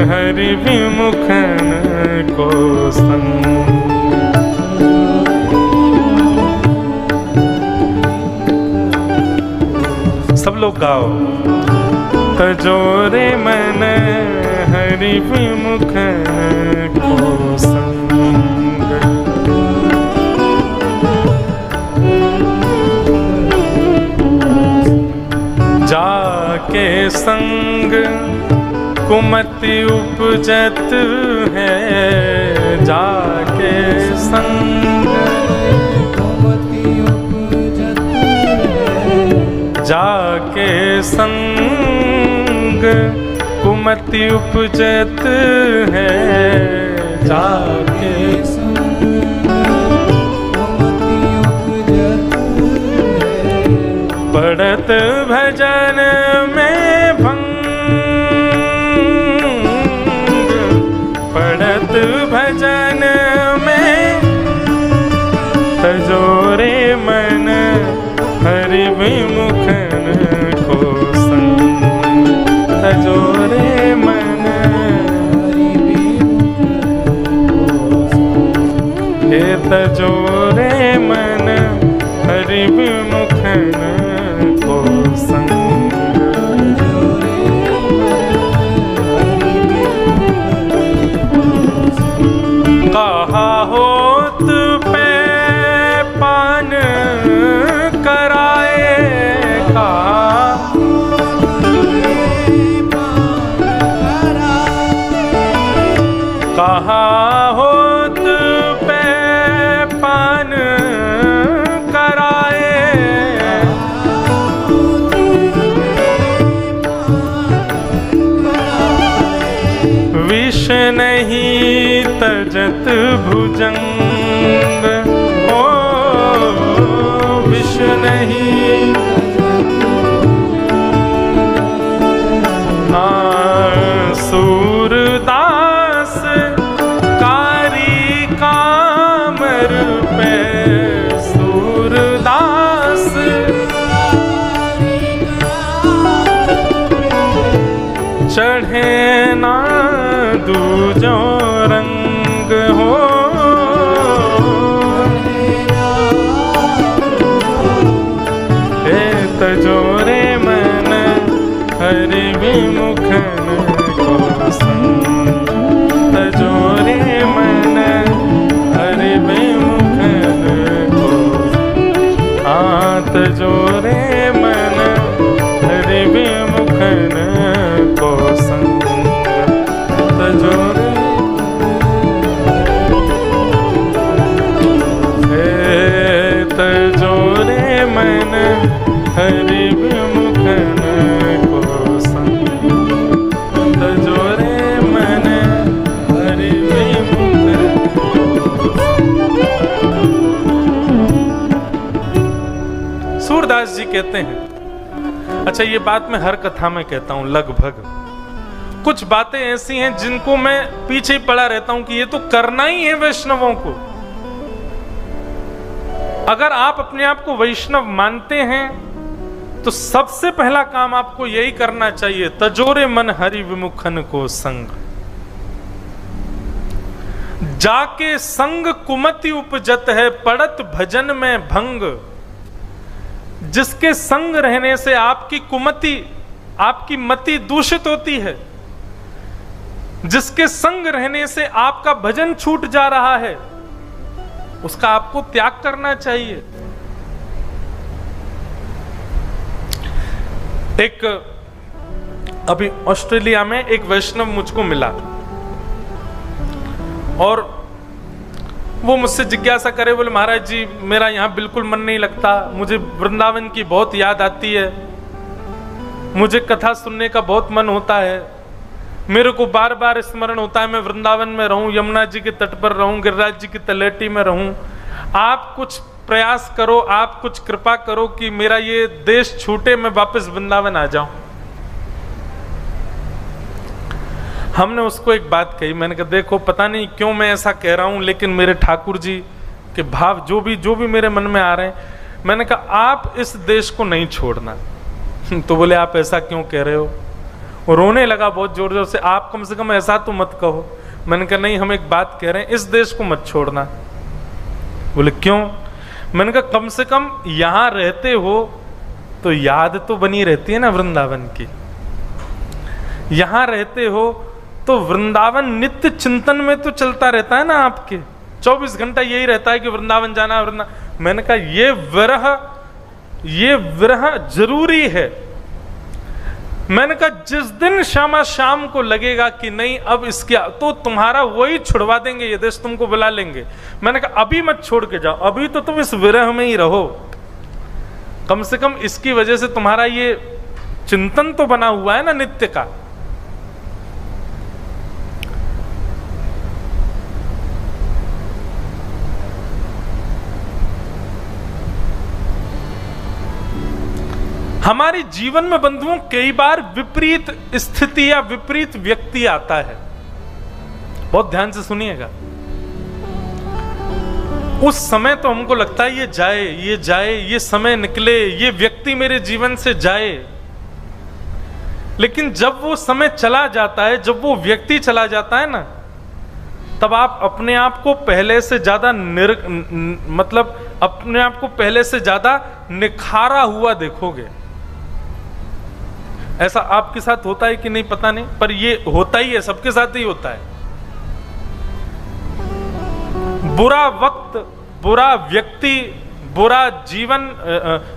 हरि विमुखन को संग। सब लोग गाओ। तजोरे मन हरि विमुखन को संग, जाके संग कुमति उपजत है, जाके संग कुमति उपजत है, जाके संग कुमति उपजत है, जाके पढ़त भजन में भंग, पढ़त भजन में तजोरे मन हरि विमुखन को संग, तजोरे मन हरि विमुखन को संग, हे तजोरे मन हरि विमुखन को संग। कहा होत पे पान कराए, कहा होत पे पान कराए, विष नहीं तजत भुजंग, ओ विष नहीं, सूरदास कारी कामर पे, सूरदास चढ़े ना दूजो रंग हो, हे तजोरे मन हरि विमुखन को संग, तजोरे मन हरि विमुखन को, तजोरे मन हरि विमुखन को संग, तजोरे तजोरे मन हरि विमुखन को संग, तजोरे मन हरि विमुखन को। सूरदास जी कहते हैं, अच्छा ये बात मैं हर कथा में कहता हूं लगभग, कुछ बातें ऐसी हैं जिनको मैं पीछे पड़ा रहता हूं कि ये तो करना ही है वैष्णवों को। अगर आप अपने आप को वैष्णव मानते हैं तो सबसे पहला काम आपको यही करना चाहिए, तजोरे मन हरि विमुखन को संग। जाके संग कुमति उपजत है, पड़त भजन में भंग। जिसके संग रहने से आपकी कुमति, आपकी मति दूषित होती है, जिसके संग रहने से आपका भजन छूट जा रहा है, उसका आपको त्याग करना चाहिए। एक अभी ऑस्ट्रेलिया में एक वैष्णव मुझको मिला और वो मुझसे जिज्ञासा करे, बोले महाराज जी मेरा यहाँ बिल्कुल मन नहीं लगता, मुझे वृंदावन की बहुत याद आती है, मुझे कथा सुनने का बहुत मन होता है, मेरे को बार बार स्मरण होता है मैं वृंदावन में रहूं, यमुना जी के तट पर रहूं, गिरिराज जी की तलेटी में रहूं। आप कुछ प्रयास करो, आप कुछ कृपा करो कि मेरा ये देश छूटे, मैं वापस वृंदावन आ जाऊं। हमने उसको एक बात कही, मैंने कहा देखो पता नहीं क्यों मैं ऐसा कह रहा हूं, लेकिन मेरे ठाकुर जी के भाव जो भी मेरे मन में आ रहे हैं, मैंने कहा आप इस देश को नहीं छोड़ना। तो बोले आप ऐसा क्यों कह रहे हो? वो रोने लगा बहुत जोर जोर से, आप कम से कम ऐसा तो मत कहो। मैंने कहा नहीं, हम एक बात कह रहे हैं, इस देश को मत छोड़ना। बोले क्यों? मैंने कहा कम से कम यहां रहते हो तो याद तो बनी रहती है ना वृंदावन की, यहां रहते हो तो वृंदावन नित्य चिंतन में तो चलता रहता है ना, आपके 24 घंटा यही रहता है कि वृंदावन जाना है, मैंने कहा ये विरह जरूरी है। मैंने कहा जिस दिन शामा शाम को लगेगा कि नहीं अब इसके, तो तुम्हारा वही छुड़वा देंगे, ये देश तुमको बुला लेंगे। मैंने कहा अभी मत छोड़ के जाओ, अभी तो तुम इस विरह में ही रहो, कम से कम इसकी वजह से तुम्हारा ये चिंतन तो बना हुआ है ना नित्य का। हमारे जीवन में बंधुओं कई बार विपरीत स्थिति या विपरीत व्यक्ति आता है, बहुत ध्यान से सुनिएगा। उस समय तो हमको लगता है ये जाए, ये समय निकले, ये व्यक्ति मेरे जीवन से जाए, लेकिन जब वो समय चला जाता है, जब वो व्यक्ति चला जाता है ना, तब आप अपने आप को पहले से ज्यादा मतलब अपने आप को पहले से ज्यादा निखारा हुआ देखोगे। ऐसा आपके साथ होता है कि नहीं पता नहीं, पर ये होता ही है, सबके साथ ही होता है। बुरा वक्त, बुरा व्यक्ति, बुरा जीवन,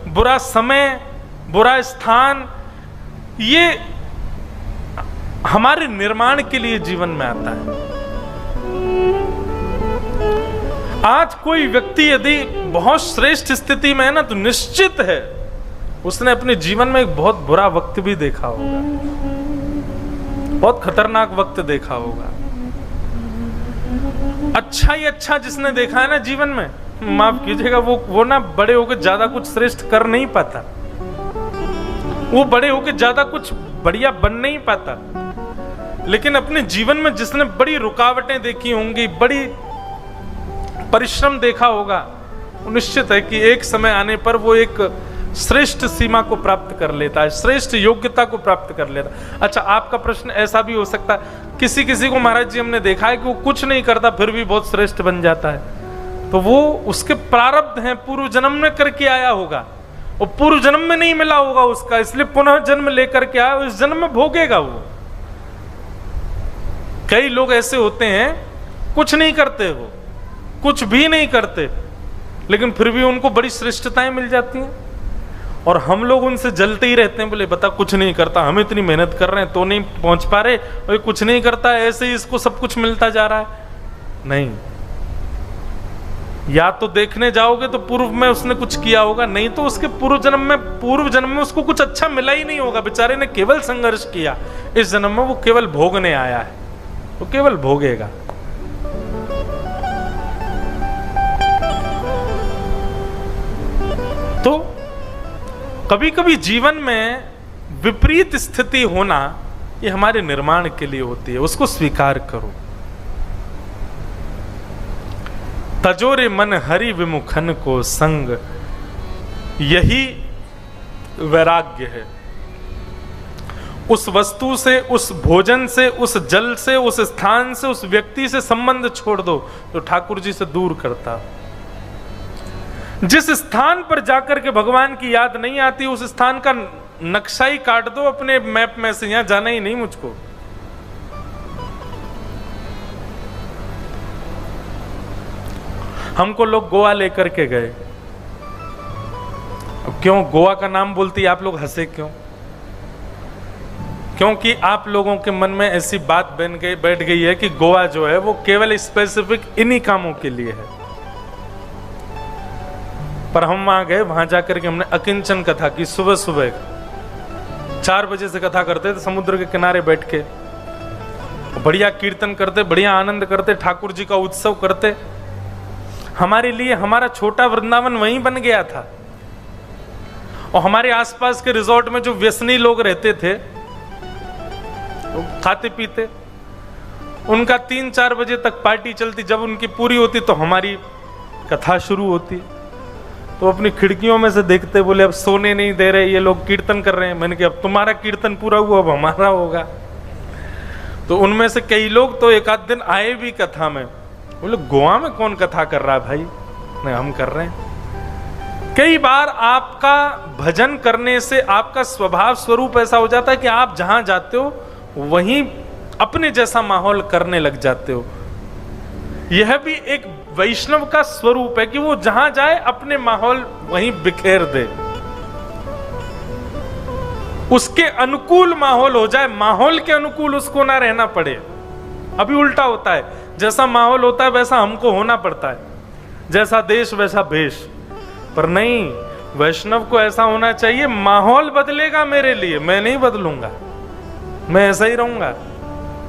बुरा समय, बुरा स्थान, ये हमारे निर्माण के लिए जीवन में आता है। आज कोई व्यक्ति यदि बहुत श्रेष्ठ स्थिति में है ना, तो निश्चित है उसने अपने जीवन में एक बहुत बुरा वक्त भी देखा होगा, बहुत खतरनाक वक्त देखा होगा। अच्छा ही अच्छा जिसने देखा है ना जीवन में, माफ कीजिएगा, वो ना बड़े होकर ज्यादा कुछ श्रेष्ठ कर नहीं पाता, वो बड़े होकर ज्यादा कुछ बढ़िया बन नहीं पाता। लेकिन अपने जीवन में जिसने बड़ी रुकावटें देखी होंगी, बड़ी परिश्रम देखा होगा, निश्चित है कि एक समय आने पर वो एक श्रेष्ठ सीमा को प्राप्त कर लेता है, श्रेष्ठ योग्यता को प्राप्त कर लेता है। अच्छा, आपका प्रश्न ऐसा भी हो सकता है, किसी को महाराज जी हमने देखा है कि वो कुछ नहीं करता फिर भी बहुत श्रेष्ठ बन जाता है, तो वो उसके प्रारब्ध हैं, पूर्व जन्म में करके आया होगा, और पूर्व जन्म में नहीं मिला होगा उसका, इसलिए पुनः जन्म लेकर के आया, इस जन्म में भोगेगा वो। कई लोग ऐसे होते हैं, कुछ नहीं करते, वो कुछ भी नहीं करते, लेकिन फिर भी उनको बड़ी श्रेष्ठताएं मिल जाती हैं, और हम लोग उनसे जलते ही रहते हैं, बोले बता कुछ नहीं करता, हम इतनी मेहनत कर रहे हैं तो नहीं पहुंच पा रहे, और कुछ नहीं करता, ऐसे ही इसको सब कुछ मिलता जा रहा है। नहीं, या तो देखने जाओगे तो पूर्व में उसने कुछ किया होगा, नहीं तो उसके पूर्व जन्म में उसको कुछ अच्छा मिला ही नहीं होगा, बेचारे ने केवल संघर्ष किया, इस जन्म में वो केवल भोगने आया है, वो केवल भोगेगा। तो कभी कभी जीवन में विपरीत स्थिति होना ये हमारे निर्माण के लिए होती है, उसको स्वीकार करो। तजोरे मन हरि विमुखन को संग, यही वैराग्य है। उस वस्तु से, उस भोजन से, उस जल से, उस स्थान से, उस व्यक्ति से संबंध छोड़ दो तो ठाकुर जी से दूर करता। जिस स्थान पर जाकर के भगवान की याद नहीं आती, उस स्थान का नक्शा ही काट दो अपने मैप में से, यहां जाना ही नहीं मुझको। हमको लोग गोवा लेकर के गए। अब क्यों गोवा का नाम बोलती आप लोग हंसे क्यों? क्योंकि आप लोगों के मन में ऐसी बात बैठ गई है कि गोवा जो है वो केवल स्पेसिफिक इन्हीं कामों के लिए है। पर हम वहां गए, वहां जाकर के हमने अकिंचन कथा की। सुबह सुबह 4 बजे से कथा करते थे, समुद्र के किनारे बैठ के बढ़िया कीर्तन करते, बढ़िया आनंद करते, ठाकुर जी का उत्सव करते। हमारे लिए हमारा छोटा वृंदावन वहीं बन गया था। और हमारे आसपास के रिजॉर्ट में जो व्यसनी लोग रहते थे, तो खाते पीते, उनका 3-4 बजे तक पार्टी चलती। जब उनकी पूरी होती तो हमारी कथा शुरू होती। तो अपनी खिड़कियों में से देखते, बोले अब सोने नहीं दे रहे ये लोग, कीर्तन कर रहे हैं। मैंने कहा अब तुम्हारा कीर्तन पूरा हुआ, अब हमारा होगा। तो उनमें से कई लोग तो एक आध दिन आए भी कथा में। बोले गोवा में कौन कथा कर रहा है भाई? नहीं, हम कर रहे हैं। कई बार आपका भजन करने से आपका स्वभाव स्वरूप ऐसा हो जाता है कि आप जहां जाते हो वहीं अपने जैसा माहौल करने लग जाते हो। यह भी एक वैष्णव का स्वरूप है कि वो जहां जाए अपने माहौल वहीं बिखेर दे, उसके अनुकूल माहौल हो जाए, माहौल के अनुकूल उसको ना रहना पड़े। अभी उल्टा होता है, जैसा माहौल होता है वैसा हमको होना पड़ता है, जैसा देश वैसा भेष। पर नहीं, वैष्णव को ऐसा होना चाहिए, माहौल बदलेगा मेरे लिए, मैं नहीं बदलूंगा, मैं ऐसा ही रहूंगा।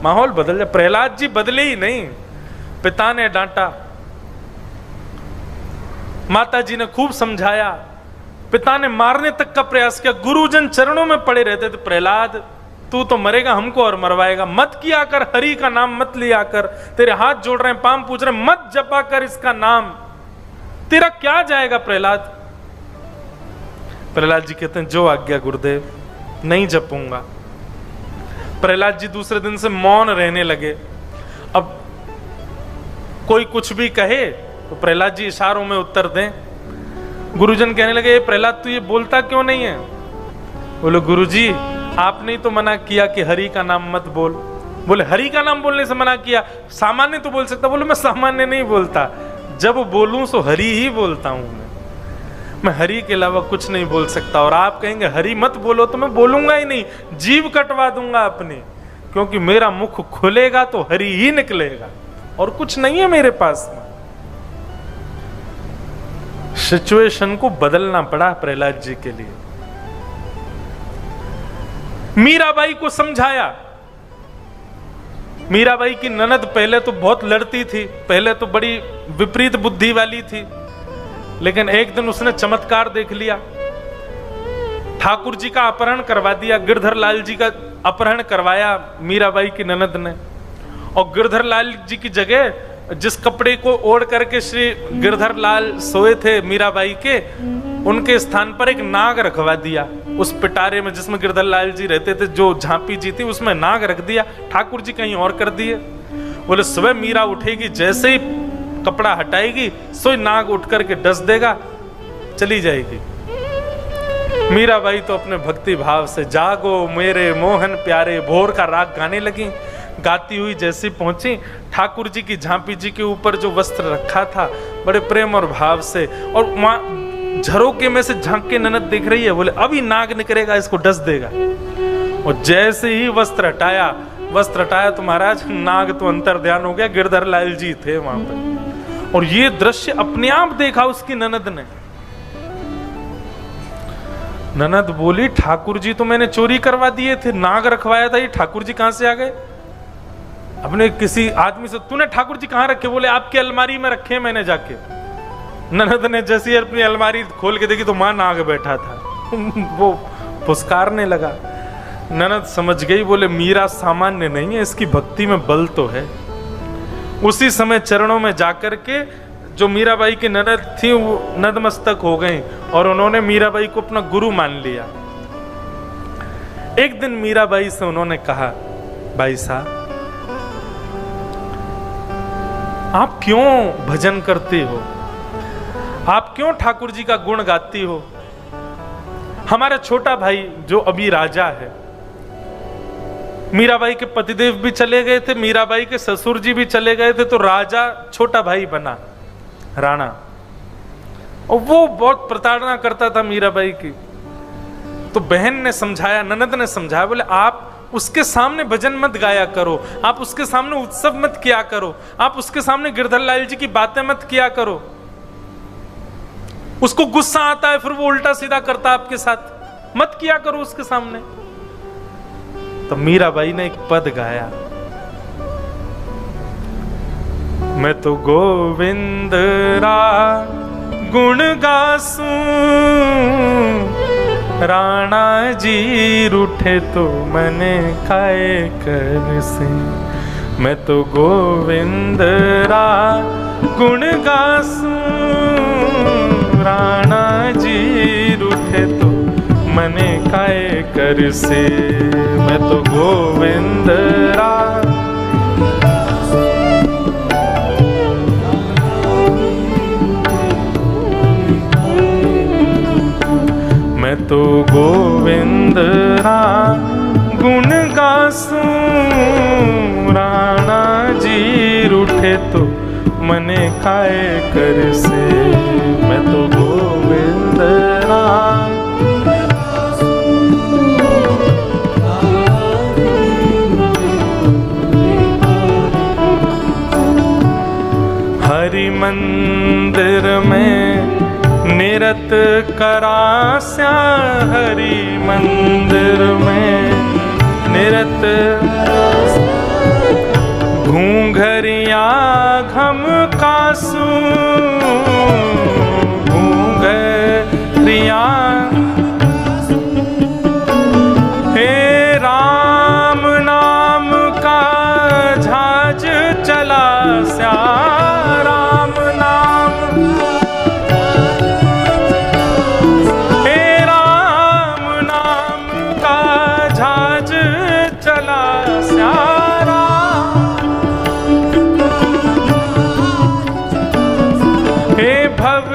माहौल बदल जाए। प्रहलाद जी बदले ही नहीं, पिता ने डांटा, माता जी ने खूब समझाया, पिता ने मारने तक का प्रयास किया, गुरुजन चरणों में पड़े रहते थे, प्रहलाद तू तो मरेगा, हमको और मरवाएगा, मत किया कर, हरि का नाम मत लिया कर, तेरे हाथ जोड़ रहे हैं, पांव पूज रहे हैं, मत जपा कर इसका नाम, तेरा क्या जाएगा प्रहलाद? प्रहलाद जी कहते हैं जो आज्ञा गुरुदेव, नहीं जपूंगा। प्रहलाद जी दूसरे दिन से मौन रहने लगे। अब कोई कुछ भी कहे तो प्रहलाद जी इशारों में उत्तर दें। गुरुजन कहने लगे प्रहलाद तू ये बोलता क्यों नहीं है? बोले गुरुजी आपने तो मना किया कि हरि का नाम मत बोल। बोले हरि का नाम बोलने से मना किया, सामान्य तो बोल सकता। बोले मैं सामान्य नहीं बोलता, जब बोलूं तो हरि ही बोलता हूं मैं हरि के अलावा कुछ नहीं बोल सकता। और आप कहेंगे हरि मत बोलो तो मैं बोलूंगा ही नहीं, जीव कटवा दूंगा अपनी, क्योंकि मेरा मुख खुलेगा तो हरि ही निकलेगा और कुछ नहीं है मेरे पास में। सिचुएशन को बदलना पड़ा प्रहलाद जी के लिए। मीराबाई को समझाया। मीराबाई की ननद पहले तो बहुत लड़ती थी, पहले तो बड़ी विपरीत बुद्धि वाली थी, लेकिन एक दिन उसने चमत्कार देख लिया। ठाकुर जी का अपहरण करवा दिया, गिरधर लाल जी का अपहरण करवाया मीराबाई की ननद ने। और गिरधर लाल जी की जगह जिस कपड़े को ओढ़ करके श्री गिरधर लाल सोए थे मीराबाई के, उनके स्थान पर एक नाग रखवा दिया। उस पिटारे में जिसमें गिरधर लाल जी रहते थे, जो झांपी जी थी, उसमें नाग रख दिया। ठाकुर जी कहीं और कर दिए। बोले सुबह मीरा उठेगी, जैसे ही कपड़ा हटाएगी सोई नाग उठ करके डस देगा, चली जाएगी। मीराबाई तो अपने भक्ति भाव से जागो मेरे मोहन प्यारे भोर का राग गाने लगी। गाती हुई जैसी पहुंची, ठाकुर जी की झांपी जी के ऊपर जो वस्त्र रखा था बड़े प्रेम और भाव से, और वहां झरोके में से झांक के ननद देख रही है। बोले अभी नाग निकलेगा, इसको डस देगा। और जैसे ही वस्त्र हटाया तो महाराज नाग तो अंतर ध्यान हो गया, गिरधर लाल जी थे वहां पर। और ये दृश्य अपने आप देखा उसकी ननद ने। ननद बोली ठाकुर जी तो मैंने चोरी करवा दिए थे, नाग रखवाया था, ये ठाकुर जी कहां से आ गए? अपने किसी आदमी से, तूने ठाकुर जी कहां रखे? बोले आपकी अलमारी में रखे मैंने जाके। ननद ने जैसी अपनी अलमारी खोल के देखी तो मां नाग बैठा था। वो पुस्कारने लगा। ननद समझ गई, बोले मीरा सामान्य नहीं है, इसकी भक्ति में बल तो है। उसी समय चरणों में जाकर के जो मीराबाई की ननद थी वो नतमस्तक हो गई और उन्होंने मीराबाई को अपना गुरु मान लिया। एक दिन मीराबाई से उन्होंने कहा, भाई साहब आप क्यों भजन करती हो, आप क्यों ठाकुर जी का गुण गाती हो? हमारा छोटा भाई जो अभी राजा है, मीराबाई के पतिदेव भी चले गए थे, मीराबाई के ससुर जी भी चले गए थे, तो राजा छोटा भाई बना राणा, और वो बहुत प्रताड़ना करता था मीराबाई की। तो बहन ने समझाया, ननद ने समझाया, बोले आप उसके सामने भजन मत गाया करो, आप उसके सामने उत्सव मत किया करो, आप उसके सामने गिरधर लाल जी की बातें मत किया करो, उसको गुस्सा आता है फिर वो उल्टा सीधा करता है आपके साथ, मत किया करो उसके सामने। तो मीराबाई ने एक पद गाया, मैं तो गोविंद रा गुण गासूं, राणा जी रूठे तो मने खाए कर से। मैं तो गोविंद रा गुण गासूं, राणा जी रूठे तो मने खाए कर से। मैं तो गोविंद रा मैं तो गोविंद रा गुण गासूं, राणा जी रूठे तो मने खाए कर से। मैं तो गोविंद रा हरि मंदिर में निरत करास्या, हरि मंदिर में निरत घूंघरिया घम कासू, घूंघरिया हे राम नाम का झाज चला स्या, राम नाम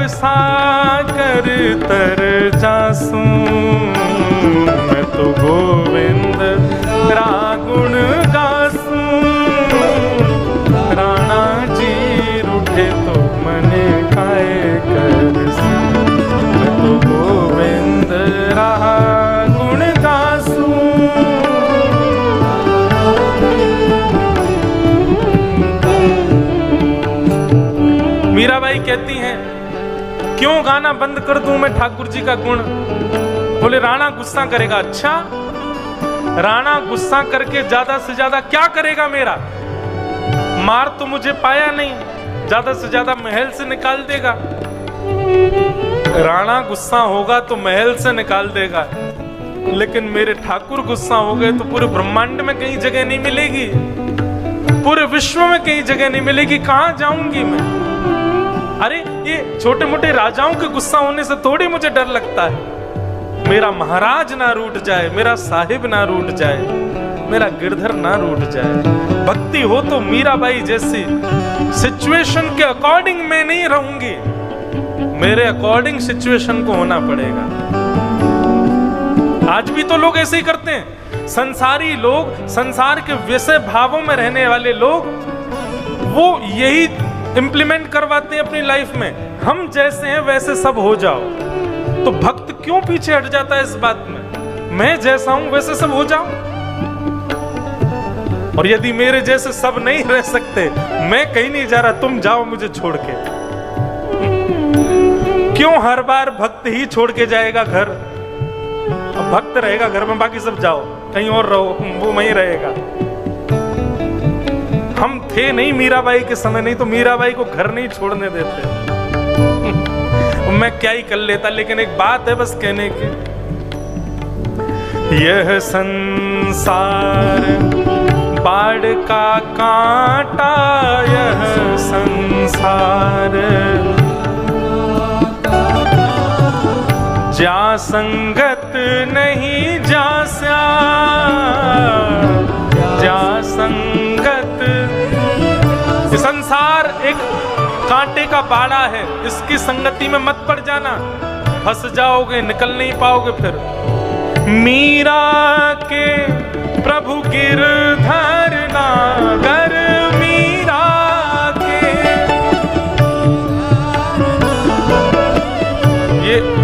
सागर तर जासूं। मैं तो गोविंद रा गुण गासूं, राणा जी रूठे तो मने खाए कर से। मैं तो गोविंद रा गुण गासूं। मीराबाई कहती हैं, क्यों गाना बंद कर दूं मैं ठाकुर जी का गुण? बोले राणा गुस्सा करेगा। अच्छा, राणा गुस्सा करके ज्यादा से ज्यादा क्या करेगा मेरा? मार तो मुझे पाया नहीं, ज्यादा से ज्यादा महल से निकाल देगा। राणा गुस्सा होगा तो महल से निकाल देगा, लेकिन मेरे ठाकुर गुस्सा हो गए तो पूरे ब्रह्मांड में कहीं जगह नहीं मिलेगी, पूरे विश्व में कहीं जगह नहीं मिलेगी। कहां जाऊंगी मैं? अरे ये छोटे मोटे राजाओं के गुस्सा होने से थोड़ी मुझे डर लगता है। मेरा महाराज ना रूठ जाए, मेरा साहिब ना रूठ जाए, मेरा गिरधर ना रूठ जाए। भक्ति हो तो मीराबाई जैसी सिचुएशन के अकॉर्डिंग मैं नहीं रहूंगी, मेरे अकॉर्डिंग सिचुएशन को होना पड़ेगा। आज भी तो लोग ऐसे ही करते हैं। संसारी लोग, संसार के विषय भावों में रहने वाले लोग, वो यही इंप्लीमेंट करवाते हैं अपनी लाइफ में, हम जैसे हैं वैसे सब हो जाओ। तो भक्त क्यों पीछे हट जाता है इस बात में? मैं जैसा हूं वैसे सब हो जाओ। और यदि मेरे जैसे सब नहीं रह सकते, मैं कहीं नहीं जा रहा, तुम जाओ मुझे छोड़ के। क्यों हर बार भक्त ही छोड़ के जाएगा घर? अब भक्त रहेगा घर में, बाकी सब जाओ कहीं और रहो, वो वहीं रहेगा। हम थे नहीं मीराबाई के समय, नहीं तो मीराबाई को घर नहीं छोड़ने देते। मैं क्या ही कर लेता, लेकिन एक बात है बस कहने की, यह संसार बाढ़ का कांटा यह संसार, जा संगत नहीं जास्या, जा संगत। ये संसार एक कांटे का बाड़ा है, इसकी संगति में मत पड़ जाना, फंस जाओगे, निकल नहीं पाओगे फिर। मीरा के प्रभु गिरधर नागर, मीरा के।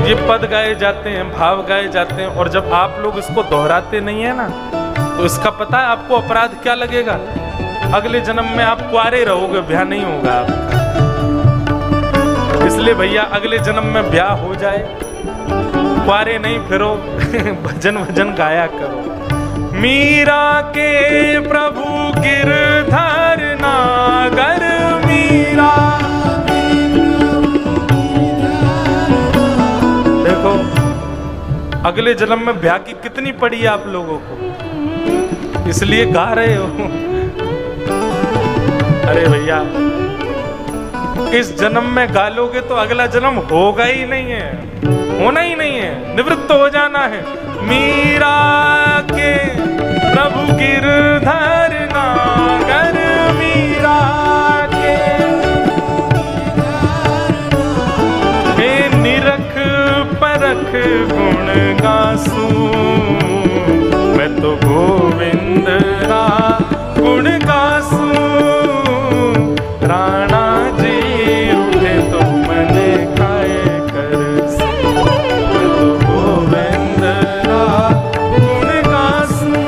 ये पद गाए जाते हैं, भाव गाए जाते हैं, और जब आप लोग इसको दोहराते नहीं है ना, तो इसका पता है आपको अपराध क्या लगेगा? अगले जन्म में आप कुआरे रहोगे, ब्याह नहीं होगा आपका। इसलिए भैया अगले जन्म में ब्याह हो जाए, कुआरे नहीं फिरो, भजन भजन गाया करो। मीरा के प्रभु गिरधर नागर, मीरा। देखो अगले जन्म में ब्याह की कितनी पड़ी है आप लोगों को, इसलिए गा रहे हो। अरे भैया इस जन्म में गालोगे तो अगला जन्म होगा ही नहीं है, होना ही नहीं है, निवृत्त हो जाना है। मीरा के प्रभु गिरधर नागर, मीरा के। हे निरख परख गुण गासूं, मैं तो गोविंद रा गुण गासूं। राणा जी उठे तो मने खाए कर, मैं तो गोविंद रा गुण गासूं।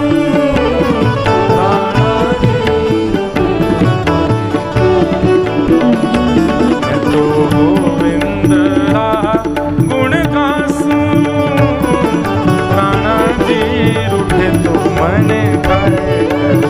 राणा जी मैं तो गोविंद रा गुण गासूं। राणा जी उठे तो मने खाए कर,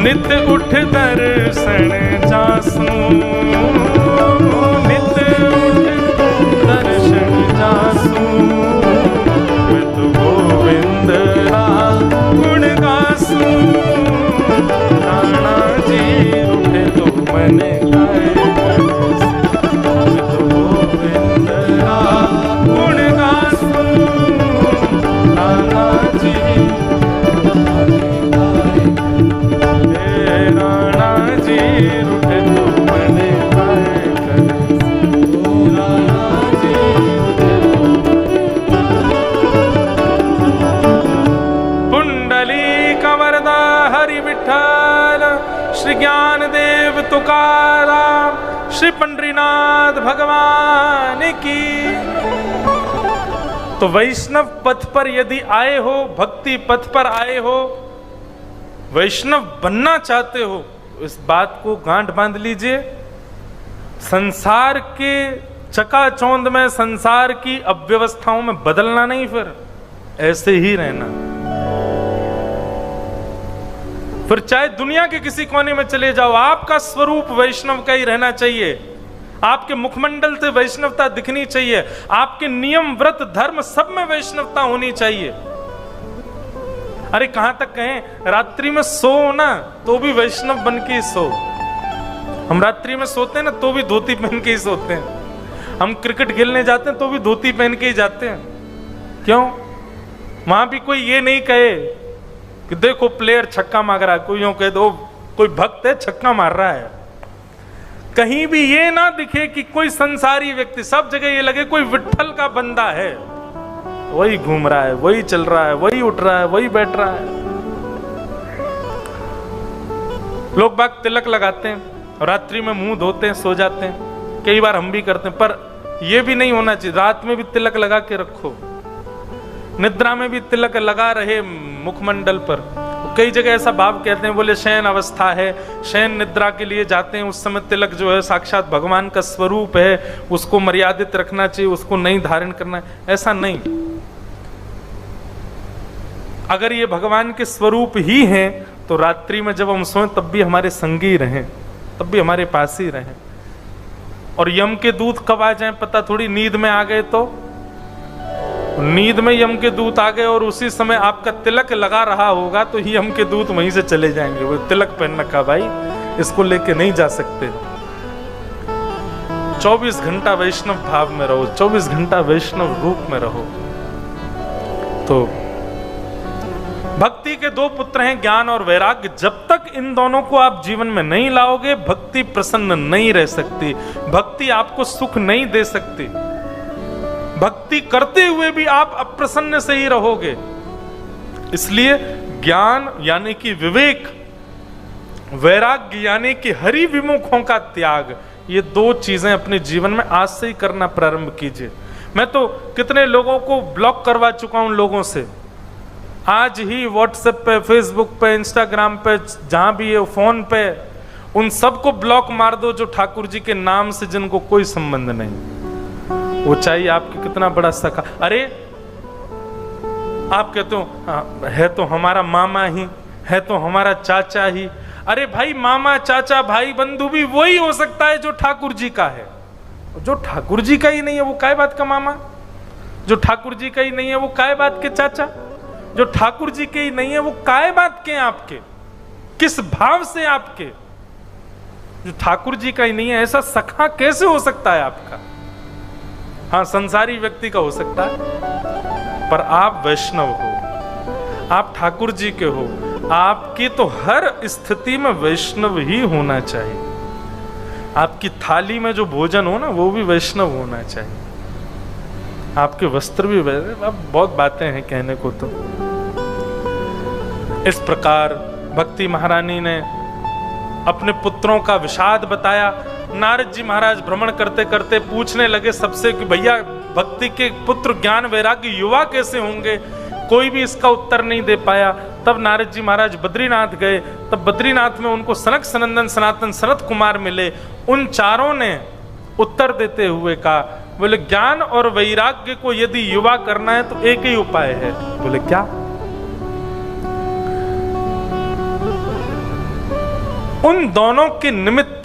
नित उठ दर्शन जासूं, नित उठ दर्शन जासूं। मैं तो गोविंद रा गुण गासूं। राणा जी उठे तो मने खाए कर, मैं तो गोविंद रा गुण गासूं। राणा जी श्री ज्ञान देव तुकाराम, श्री पंडरीनाथ भगवान की। तो वैष्णव पथ पर यदि आए हो, भक्ति पथ पर आए हो, वैष्णव बनना चाहते हो, इस बात को गांठ बांध लीजिए। संसार के चकाचौंध में, संसार की अव्यवस्थाओं में बदलना नहीं, फिर ऐसे ही रहना। फिर चाहे दुनिया के किसी कोने में चले जाओ, आपका स्वरूप वैष्णव का ही रहना चाहिए। आपके मुखमंडल से वैष्णवता दिखनी चाहिए, आपके नियम व्रत धर्म सब में वैष्णवता होनी चाहिए। अरे कहां तक कहें, रात्रि में सो ना तो भी वैष्णव बन के ही सो। हम रात्रि में सोते हैं ना तो भी धोती पहन के ही सोते हैं। हम क्रिकेट खेलने जाते हैं तो भी धोती पहन के ही जाते हैं। क्यों? वहां भी कोई ये नहीं कहे कि देखो प्लेयर छक्का मार रहा है, कोई यूं कह दो कोई भक्त है छक्का मार रहा है। कहीं भी ये ना दिखे कि कोई संसारी व्यक्ति, सब जगह ये लगे कोई विट्ठल का बंदा है, वही घूम रहा है, वही चल रहा है, वही उठ रहा है, वही बैठ रहा है। लोग बाग तिलक लगाते हैं, रात्रि में मुंह धोते हैं, सो जाते हैं, कई बार हम भी करते हैं, पर यह भी नहीं होना चाहिए। रात में भी तिलक लगा के रखो, निद्रा में भी तिलक लगा रहे मुखमंडल पर। कई जगह ऐसा भाव कहते हैं, बोले शयन अवस्था है, शयन निद्रा के लिए जाते हैं, उस समय तिलक जो है साक्षात भगवान का स्वरूप है, उसको मर्यादित रखना चाहिए, उसको नहीं धारण करना है। ऐसा नहीं। अगर ये भगवान के स्वरूप ही हैं तो रात्रि में जब हम सोएं तब भी हमारे संगी रहें, तब भी हमारे पास ही रहें। और यम के दूत कब आ जाएं पता थोड़ी, नींद में आ गए तो नींद में यम के दूत आ गए और उसी समय आपका तिलक लगा रहा होगा तो यम के दूत वहीं से चले जाएंगे। वो तिलक पहन रखा भाई, इसको लेके नहीं जा सकते। 24 घंटा वैष्णव भाव में रहो, 24 घंटा वैष्णव रूप में रहो। तो भक्ति के दो पुत्र हैं, ज्ञान और वैराग्य। जब तक इन दोनों को आप जीवन में नहीं लाओगे, भक्ति प्रसन्न नहीं रह सकती, भक्ति आपको सुख नहीं दे सकती। भक्ति करते हुए भी आप अप्रसन्न से ही रहोगे। इसलिए ज्ञान यानी कि विवेक, वैराग्य यानी कि हरि विमुखों का त्याग, ये दो चीजें अपने जीवन में आज से ही करना प्रारंभ कीजिए। मैं तो कितने लोगों को ब्लॉक करवा चुका हूं लोगों से। आज ही व्हाट्सएप पे, फेसबुक पे, इंस्टाग्राम पे, जहां भी है, फोन पे, उन सबको ब्लॉक मार दो जो ठाकुर जी के नाम से जिनको कोई संबंध नहीं। वो चाहिए आपके कितना बड़ा सखा। अरे आप कहते हो है तो हमारा मामा ही, है तो हमारा चाचा ही। अरे भाई, मामा, चाचा, भाई, बंधु भी वही हो सकता है जो ठाकुर जी का है। जो ठाकुर जी का ही नहीं है वो काय बात का मामा, जो ठाकुर जी का ही नहीं है वो काय बात के चाचा, जो ठाकुर जी के ही नहीं है वो काय बात के आपके, किस भाव से आपके। जो ठाकुर जी का ही नहीं है ऐसा सखा कैसे हो सकता है आपका? हाँ, संसारी व्यक्ति का हो सकता है, पर आप वैष्णव हो, आप ठाकुर जी के हो, आपकी तो हर स्थिति में वैष्णव ही होना चाहिए। आपकी थाली में जो भोजन हो ना वो भी वैष्णव होना चाहिए, आपके वस्त्र भी वैष्णव। अब बहुत बातें हैं कहने को। तो इस प्रकार भक्ति महारानी ने अपने पुत्रों का विषाद बताया। नारद जी महाराज भ्रमण करते करते पूछने लगे सबसे कि भैया भक्ति के पुत्र ज्ञान वैराग्य युवा कैसे होंगे? कोई भी इसका उत्तर नहीं दे पाया। तब नारद जी महाराज बद्रीनाथ गए। तब बद्रीनाथ में उनको सनक सनंदन सनातन सनत कुमार मिले। उन चारों ने उत्तर देते हुए कहा, बोले ज्ञान और वैराग्य को यदि युवा करना है तो एक ही उपाय है। बोले क्या? उन दोनों के निमित्त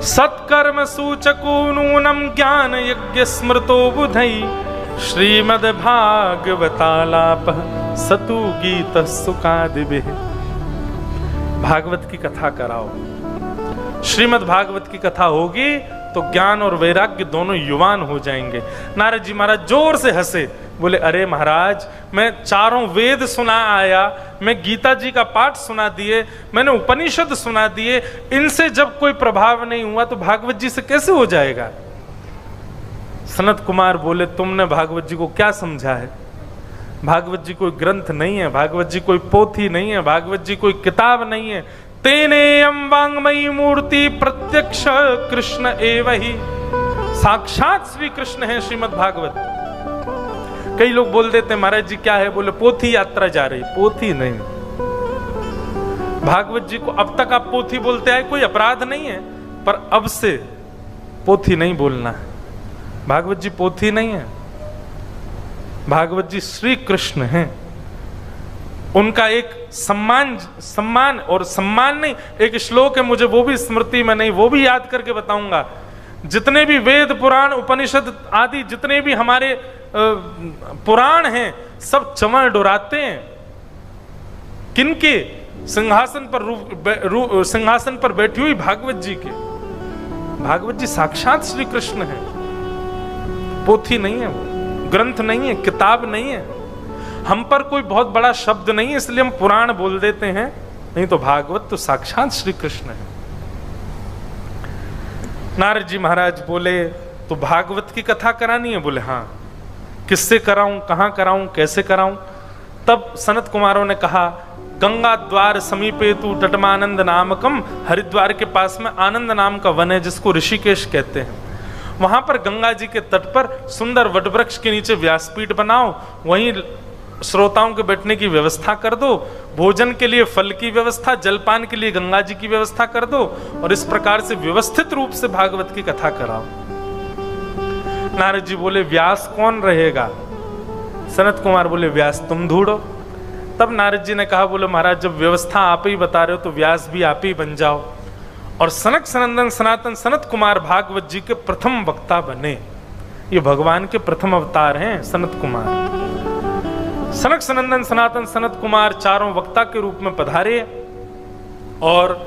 सत्कर्म सूचको नूनम ज्ञान यज्ञ स्मृतो बुधई श्रीमद् भागवतालाप सतु गीत सुकादिबे। भागवत की कथा कराओ। श्रीमद् भागवत की कथा होगी तो ज्ञान और वैराग्य दोनों युवान हो जाएंगे। नारद जी महाराज जोर से हंसे, बोले अरे महाराज, मैं चारों वेद सुना आया, मैं गीता जी का पाठ सुना दिए, मैंने उपनिषद सुना दिए, इनसे जब कोई प्रभाव नहीं हुआ तो भागवत जी से कैसे हो जाएगा? सनत कुमार बोले तुमने भागवत जी को क्या समझा है? भागवत जी कोई ग्रंथ नहीं है, भागवत जी कोई पोथी नहीं है, भागवत जी कोई किताब नहीं है। तेनेयम वांगमयी मूर्ति प्रत्यक्ष कृष्ण एव ही। साक्षात श्री कृष्ण है श्रीमद् भागवत। कई लोग बोल देते महाराज जी क्या है? बोले पोथी यात्रा जा रही। पोथी नहीं, भागवत जी को अब तक आप पोथी बोलते आए, कोई अपराध नहीं है, पर अब से पोथी नहीं बोलना है। भागवत जी पोथी नहीं है, भागवत जी श्री कृष्ण हैं। उनका एक सम्मान और सम्मान नहीं, एक श्लोक है, मुझे वो भी स्मृति में नहीं, वो भी याद करके बताऊंगा। जितने भी वेद पुराण उपनिषद आदि जितने भी हमारे पुराण हैं सब चमड़ डुराते हैं। किनके? सिंहासन पर बैठी हुई भागवत जी के। भागवत जी साक्षात श्री कृष्ण है, पोथी नहीं है, वो ग्रंथ नहीं है, किताब नहीं है। हम पर कोई बहुत बड़ा शब्द नहीं है इसलिए हम पुराण बोल देते हैं, नहीं तो भागवत तो साक्षात श्री कृष्ण है। नारद जी महाराज बोले तो भागवत की कथा करानी है? बोले हाँ। किससे कराऊं, कहां कराऊं, कैसे कराऊं? तब सनत कुमारों ने कहा गंगा द्वार समीपे तु तटमानंद नामकम। हरिद्वार के पास में आनंद नाम का वन है जिसको ऋषिकेश कहते हैं। वहां पर गंगा जी के तट पर सुंदर वटवृक्ष के नीचे व्यासपीठ बनाओ, वहीं श्रोताओं के बैठने की व्यवस्था कर दो, भोजन के लिए फल की व्यवस्था, जलपान के लिए गंगा जी की व्यवस्था कर दो, और इस प्रकार से व्यवस्थित रूप से भागवत की कथा कराओ। नारद जी बोले व्यास कौन रहेगा? सनत कुमार बोले व्यास तुम ढूंढो। तब नारद जी ने कहा, बोले महाराज जब व्यवस्था आप ही बता रहे हो तो व्यास भी आप ही बन जाओ। और सनक सनंदन सनातन सनत कुमार भागवत जी के प्रथम वक्ता बने। ये भगवान के प्रथम अवतार हैं सनत कुमार। सनक सनंदन सनातन सनत कुमार चारों वक्ता के रूप में पधारे और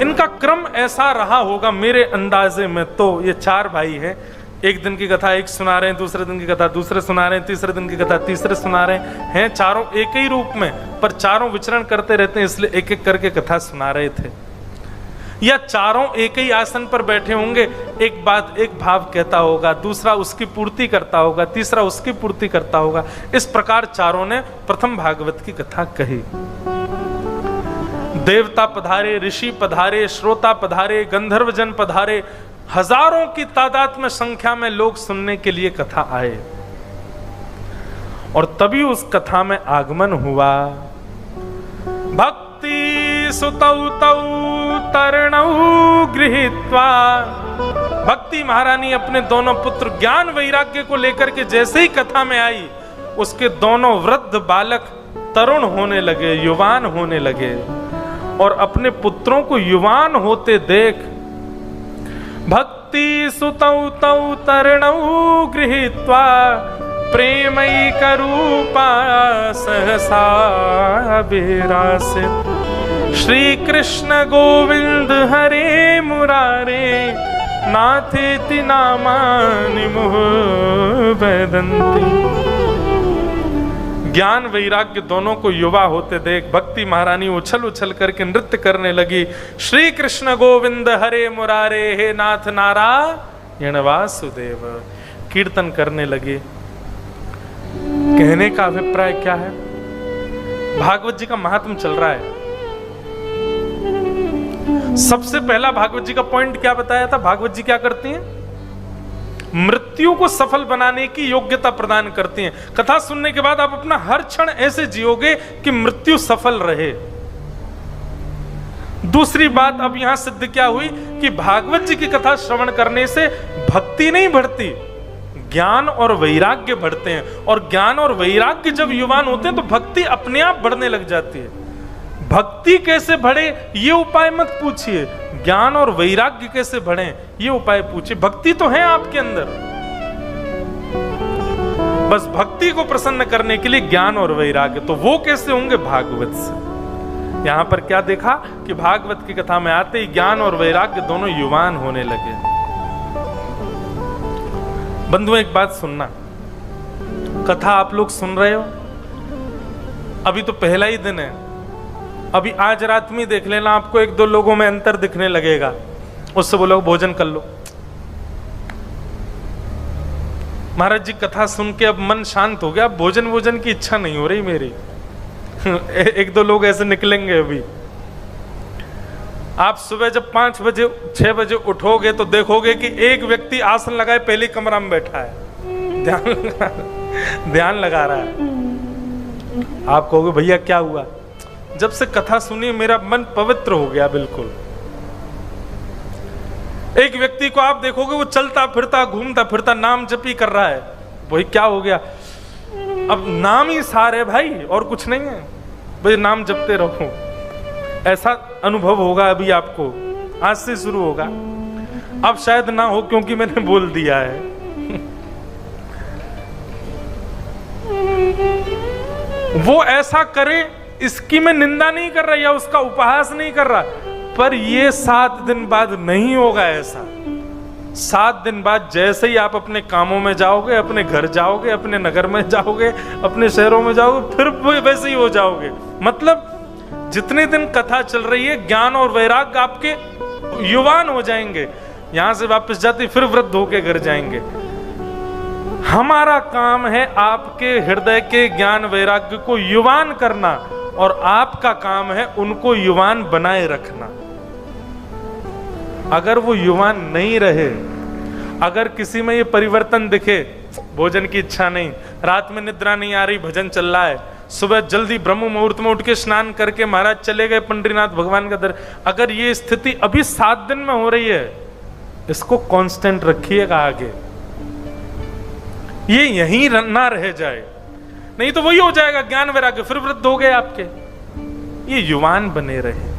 इनका क्रम ऐसा रहा होगा मेरे अंदाजे में, तो ये चार भाई हैं, एक दिन की कथा एक सुना रहे हैं, दूसरे दिन की कथा दूसरे सुना रहे हैं, तीसरे दिन की कथा तीसरे सुना रहे हैं, चारों एक ही रूप में पर चारों विचरण करते रहते हैं, इसलिए एक एक करके कथा सुना रहे थे। या चारों एक ही आसन पर बैठे होंगे, एक बात एक भाव कहता होगा, दूसरा उसकी पूर्ति करता होगा, तीसरा उसकी पूर्ति करता होगा। इस प्रकार चारों ने प्रथम भागवत की कथा कही। देवता पधारे, ऋषि पधारे, श्रोता पधारे, गंधर्वजन पधारे, हजारों की तादाद में संख्या में लोग सुनने के लिए कथा आए। और तभी उस कथा में आगमन हुआ। भक्ति सुतौ तौ तरणौ गृहीत्वा, भक्ति महारानी अपने दोनों पुत्र ज्ञान वैराग्य को लेकर के जैसे ही कथा में आई, उसके दोनों वृद्ध बालक तरुण होने लगे, युवान होने लगे। और अपने पुत्रों को युवान होते देख भक्ति सुतौ तौ तरणौ गृहीत्वा प्रेमैकरूपा सहसा विरासित। श्री कृष्ण गोविंद हरे मुरारे नाथेति नामानि मुहुः वदन्ति। ज्ञान वैराग्य दोनों को युवा होते देख भक्ति महारानी उछल उछल करके नृत्य करने लगी। श्री कृष्ण गोविंद हरे मुरारे, हे नाथ नारायण वासुदेव, कीर्तन करने लगी। कहने का अभिप्राय क्या है? भागवत जी का महात्म चल रहा है। सबसे पहला भागवत जी का पॉइंट क्या बताया था? भागवत जी क्या करती हैं? मृत्यु को सफल बनाने की योग्यता प्रदान करती हैं। कथा सुनने के बाद आप अपना हर क्षण ऐसे जियोगे कि मृत्यु सफल रहे। दूसरी बात अब यहां सिद्ध क्या हुई कि भागवत जी की कथा श्रवण करने से भक्ति नहीं बढ़ती, ज्ञान और वैराग्य बढ़ते हैं। और ज्ञान और वैराग्य जब युवान होते हैं तो भक्ति अपने आप बढ़ने लग जाती है। भक्ति कैसे बढ़े ये उपाय मत पूछिए, ज्ञान और वैराग्य कैसे बढ़े ये उपाय पूछिए। भक्ति तो है आपके अंदर, बस भक्ति को प्रसन्न करने के लिए ज्ञान और वैराग्य, तो वो कैसे होंगे? भागवत से। यहां पर क्या देखा कि भागवत की कथा में आते ही ज्ञान और वैराग्य दोनों युवान होने लगे। बंधुओं एक बात सुनना, कथा आप लोग सुन रहे हो, अभी तो पहला ही दिन है, अभी आज रात में देख लेना आपको एक दो लोगों में अंतर दिखने लगेगा, उससे बोलो भोजन कर लो। महाराज जी कथा सुन के अब मन शांत हो गया, भोजन की इच्छा नहीं हो रही मेरी। एक दो लोग ऐसे निकलेंगे अभी। आप सुबह जब 5 बजे 6 बजे उठोगे तो देखोगे कि एक व्यक्ति आसन लगाए पहले कमरा में बैठा है, ध्यान लगा रहा है। आप कहोगे भैया क्या हुआ? जब से कथा सुनी मेरा मन पवित्र हो गया बिल्कुल। एक व्यक्ति को आप देखोगे वो चलता फिरता घूमता फिरता नाम जपी कर रहा है, वही क्या हो गया? अब नाम ही सार है भाई, और कुछ नहीं है भाई, नाम जपते रहो। ऐसा अनुभव होगा अभी आपको, आज से शुरू होगा। अब शायद ना हो क्योंकि मैंने बोल दिया है। वो ऐसा करे इसकी मैं निंदा नहीं कर रहा या उसका उपहास नहीं कर रहा, पर ये 7 दिन बाद नहीं होगा ऐसा। 7 दिन बाद जैसे ही आप अपने कामों में जाओगे, अपने घर जाओगे, अपने नगर में जाओगे, अपने शहरों में जाओगे, फिर वैसे ही हो जाओगे। मतलब जितने दिन कथा चल रही है ज्ञान और वैराग्य आपके युवान हो जाएंगे, यहां से वापस जाते फिर वृद्ध होके घर जाएंगे। हमारा काम है आपके हृदय के ज्ञान वैराग्य को युवान करना, और आपका काम है उनको युवान बनाए रखना। अगर वो युवान नहीं रहे, अगर किसी में ये परिवर्तन दिखे, भोजन की इच्छा नहीं, रात में निद्रा नहीं आ रही, भजन चल रहा है, सुबह जल्दी ब्रह्म मुहूर्त में उठ के स्नान करके महाराज चले गए पंडरीनाथ भगवान का दर, अगर ये स्थिति अभी 7 दिन में हो रही है, इसको कांस्टेंट रखिएगा आगे, ये यहीं ना रह जाए। नहीं तो वही हो जाएगा ज्ञान वैराग्य, फिर वृद्ध हो गए आपके। ये युवान बने रहे।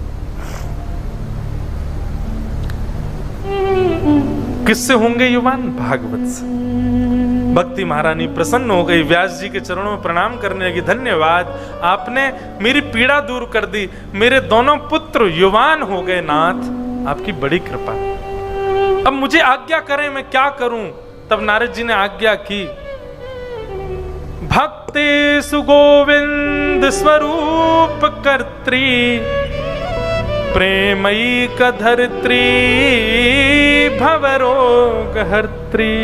किससे होंगे युवान? भागवत से। भक्ति महारानी प्रसन्न हो गई, व्यास जी के चरणों में प्रणाम करने लगी, धन्यवाद, आपने मेरी पीड़ा दूर कर दी, मेरे दोनों पुत्र युवान हो गए नाथ, आपकी बड़ी कृपा। अब मुझे आज्ञा करें, मैं क्या करूं? तब नारद जी ने आज्ञा की, भक्ति सुगोविंद स्वरूप कर्त्री, प्रेमयी कधरित्री, भवरोग हर्त्री,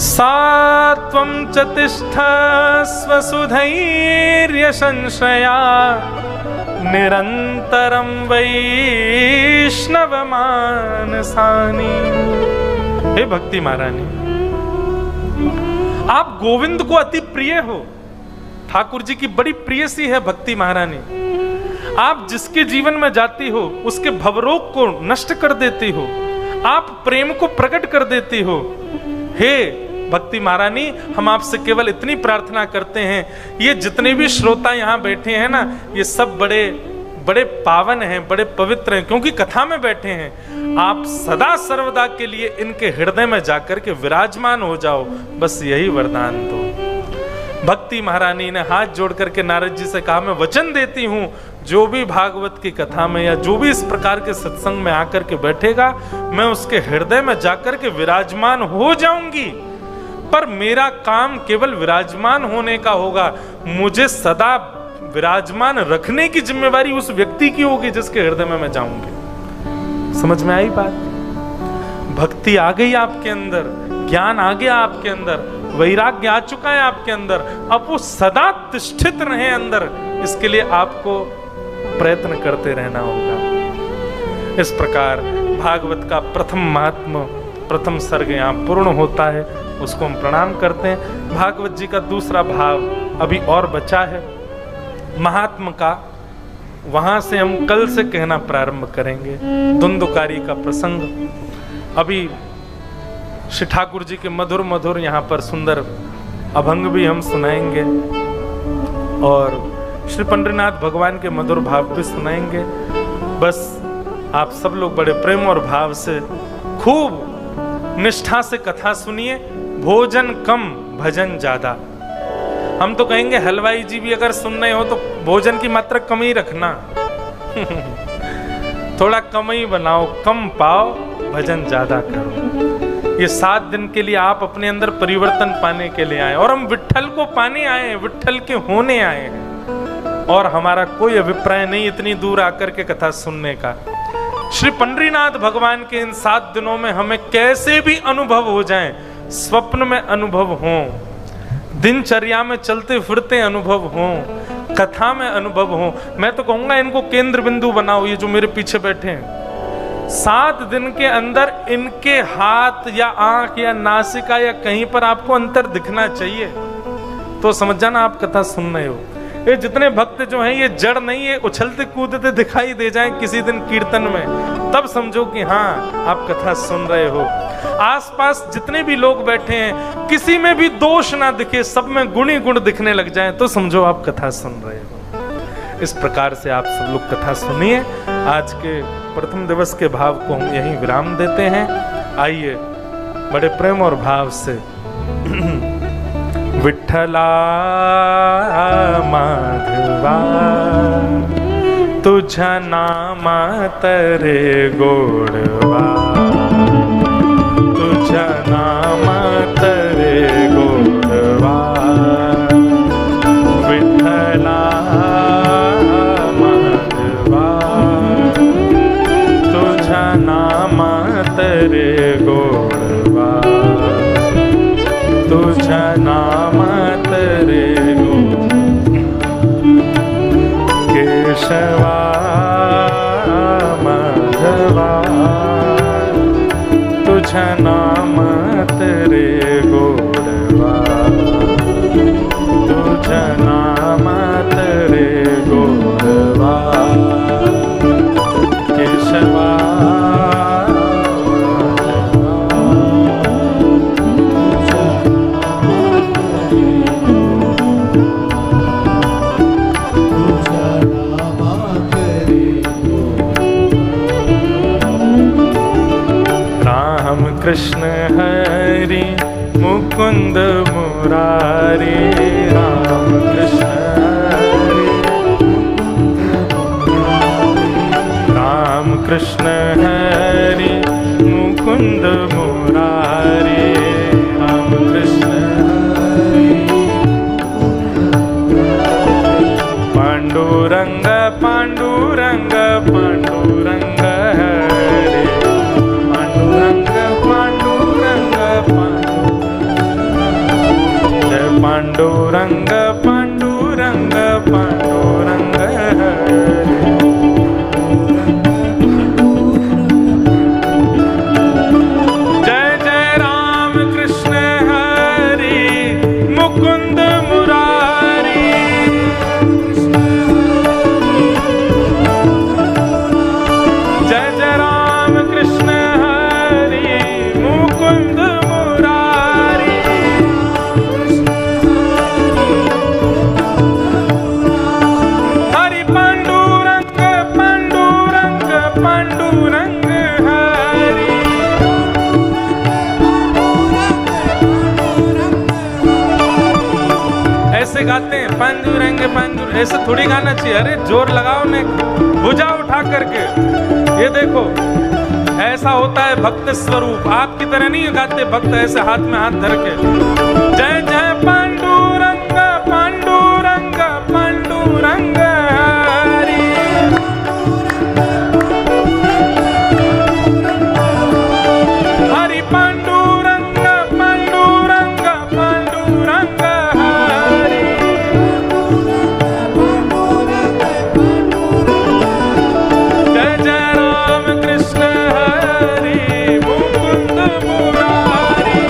सात्वं च तिष्ठस्व सुधैर्य संशया, निरंतरं वैष्णव मानसानि। हे भक्ति महारानी, आप गोविंद को अति प्रिय हो, ठाकुर जी की बड़ी प्रिय सी है भक्ति महारानी। आप जिसके जीवन में जाती हो उसके भवरोग को नष्ट कर देती हो, आप प्रेम को प्रकट कर देती हो। हे भक्ति महारानी, हम आपसे केवल इतनी प्रार्थना करते हैं, ये जितने भी श्रोता यहाँ बैठे हैं ना, ये सब बड़े बड़े पावन हैं, बड़े पवित्र हैं, क्योंकि कथा में बैठे हैं। आप सदा सर्वदा के लिए इनके हृदय में जाकर के विराजमान हो जाओ, बस यही वरदान दो। भक्ति महारानी ने हाथ जोड़ करके नारद जी से कहा, मैं वचन देती हूं, जो भी भागवत की कथा में या जो भी इस प्रकार के सत्संग में आकर के बैठेगा, मैं उसके हृदय में जाकर के विराजमान हो जाऊंगी। पर मेरा काम केवल विराजमान होने का होगा, मुझे सदा विराजमान रखने की जिम्मेवारी उस व्यक्ति की होगी जिसके हृदय में मैं जाऊंगी। समझ में आई बात? भक्ति आ गई आपके अंदर, ज्ञान आ गया आपके अंदर, वैराग्य आ चुका है आपके अंदर, अब वो सदा तिष्ठित रहे अंदर, इसके लिए आपको प्रयत्न करते रहना होगा। इस प्रकार भागवत का प्रथम महात्म, प्रथम सर्ग यहाँ पूर्ण होता है, उसको हम प्रणाम करते हैं। भागवत जी का दूसरा भाव अभी और बचा है महात्म का, वहां से हम कल से कहना प्रारंभ करेंगे। धुंधुकारी का प्रसंग अभी श्री ठाकुर जी के मधुर मधुर यहाँ पर सुंदर अभंग भी हम सुनाएंगे और श्री पंडरीनाथ भगवान के मधुर भाव भी सुनाएंगे। बस आप सब लोग बड़े प्रेम और भाव से खूब निष्ठा से कथा सुनिए। भोजन कम भजन ज्यादा। हम तो कहेंगे हलवाई जी भी अगर सुन रहे हो तो भोजन की मात्रा कम ही रखना थोड़ा कम ही बनाओ, कम पाओ, भजन ज्यादा करो। ये 7 दिन के लिए आप अपने अंदर परिवर्तन पाने के लिए आए, और हम विट्ठल को पाने आए हैं, विट्ठल के होने आए हैं, और हमारा कोई अभिप्राय नहीं इतनी दूर आकर के कथा सुनने का। श्री पंडरीनाथ भगवान के इन 7 दिनों में हमें कैसे भी अनुभव हो जाएं, स्वप्न में अनुभव हो, दिनचर्या में चलते फिरते अनुभव हो, कथा में अनुभव हो, मैं तो कहूंगा इनको केंद्र बिंदु बनाओ। ये जो मेरे पीछे बैठे हैं, 7 दिन के अंदर इनके हाथ या आंख या नासिका या कहीं पर आपको अंतर दिखना चाहिए, तो समझ जाना आप कथा सुन रहे हो। ये जितने भक्त जो हैं ये जड़ नहीं है, उछलते कूदते दिखाई दे जाएं किसी दिन कीर्तन में, तब समझो कि हाँ आप कथा सुन रहे हो। आसपास जितने भी लोग बैठे हैं किसी में भी दोष ना दिखे, सब में गुण ही गुण दिखने लग जाएं, तो समझो आप कथा सुन रहे हो। इस प्रकार से आप सब लोग कथा सुनिए। आज के प्रथम दिवस के भाव को हम यहीं विराम देते हैं। आइए बड़े प्रेम और भाव से विठ्ठला माधवा तुझा नामा तरे गोडवा, तुझा नामा तरे गोडवा, विठ्ठला माधवा तुझा नामा तरे गोडवा, तुझा नामा तरे केशवा माधवा, तुझा नामा तरे गोडवा, तुझा नामा तरे गोडवा, केशवा माधवा, मुकुंद मुरारी राम कृष्ण राम कृष्ण हरि मुकुंद मुरारी राम कृष्ण पांडुरंग पांडुरंग पांडुरंग हरे पांडुरंग पांडुरंग पांडुरंग पांडुरंग पांडुरंग हरे जय जय राम कृष्ण हरि मुकुंद मुरारी जय जय राम कृष्ण हरि मुकुंद मुरारी हरि पांडुरंग पांडुरंग पांडुरंग हरि ऐसे गाते हैं पांडुरंग पांडुरंग, ऐसे थोड़ी गाना चाहिए। अरे जोर लगाओ ने भुजा उठा करके। ये देखो ऐसा होता है भक्त स्वरूप। आपकी तरह नहीं गाते भक्त ऐसे हाथ में हाथ धर के। जय जय पांडुरंग पांडुरंग पांडुरंग हरि हरि पांडुरंग पांडुरंग पांडुरंग हरि जय जय राम कृष्ण हरि मुकुंद मुरारी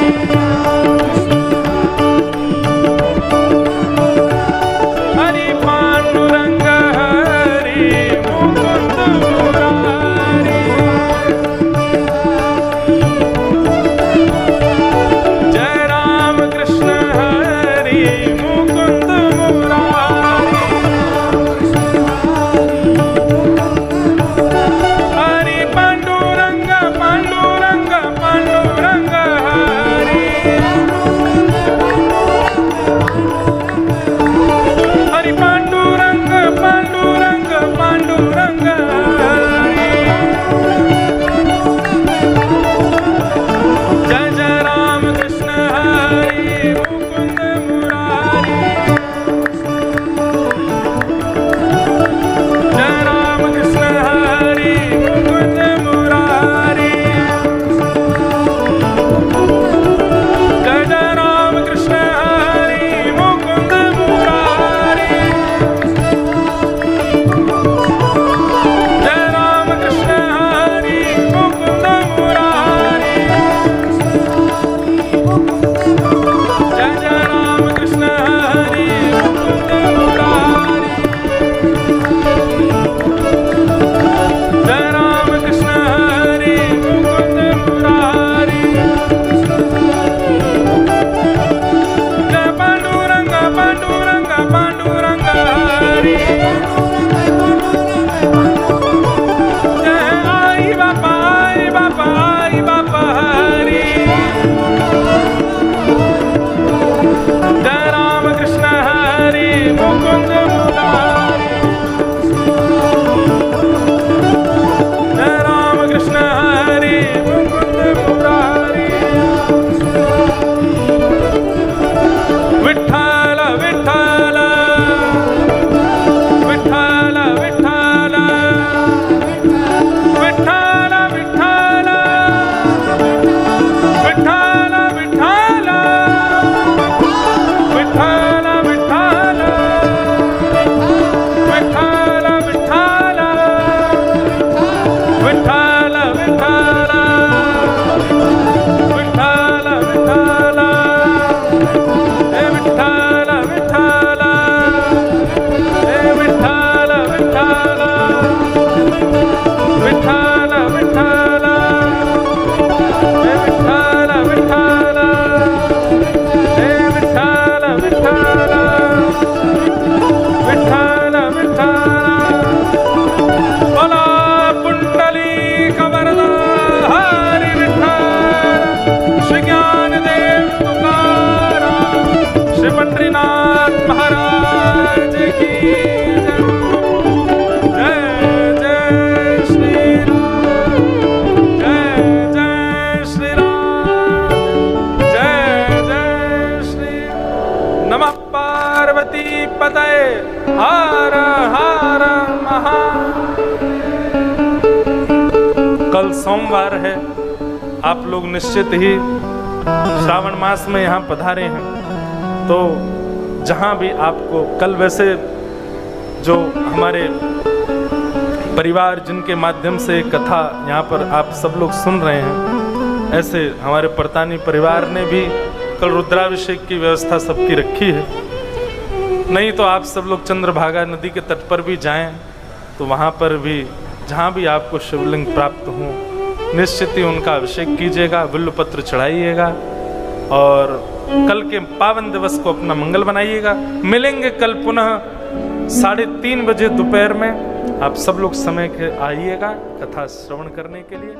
पतये हर हर महा। कल सोमवार है, आप लोग निश्चित ही श्रावण मास में यहाँ पधारे हैं, तो जहाँ भी आपको कल, वैसे जो हमारे परिवार जिनके माध्यम से कथा यहाँ पर आप सब लोग सुन रहे हैं, ऐसे हमारे परतानी परिवार ने भी कल रुद्राभिषेक की व्यवस्था सबकी रखी है। नहीं तो आप सब लोग चंद्रभागा नदी के तट पर भी जाएं, तो वहाँ पर भी जहाँ भी आपको शिवलिंग प्राप्त हो, निश्चित ही उनका अभिषेक कीजिएगा, बिल्वपत्र चढ़ाइएगा और कल के पावन दिवस को अपना मंगल बनाइएगा। मिलेंगे कल पुनः 3:30 बजे दोपहर में। आप सब लोग समय के आइएगा कथा श्रवण करने के लिए।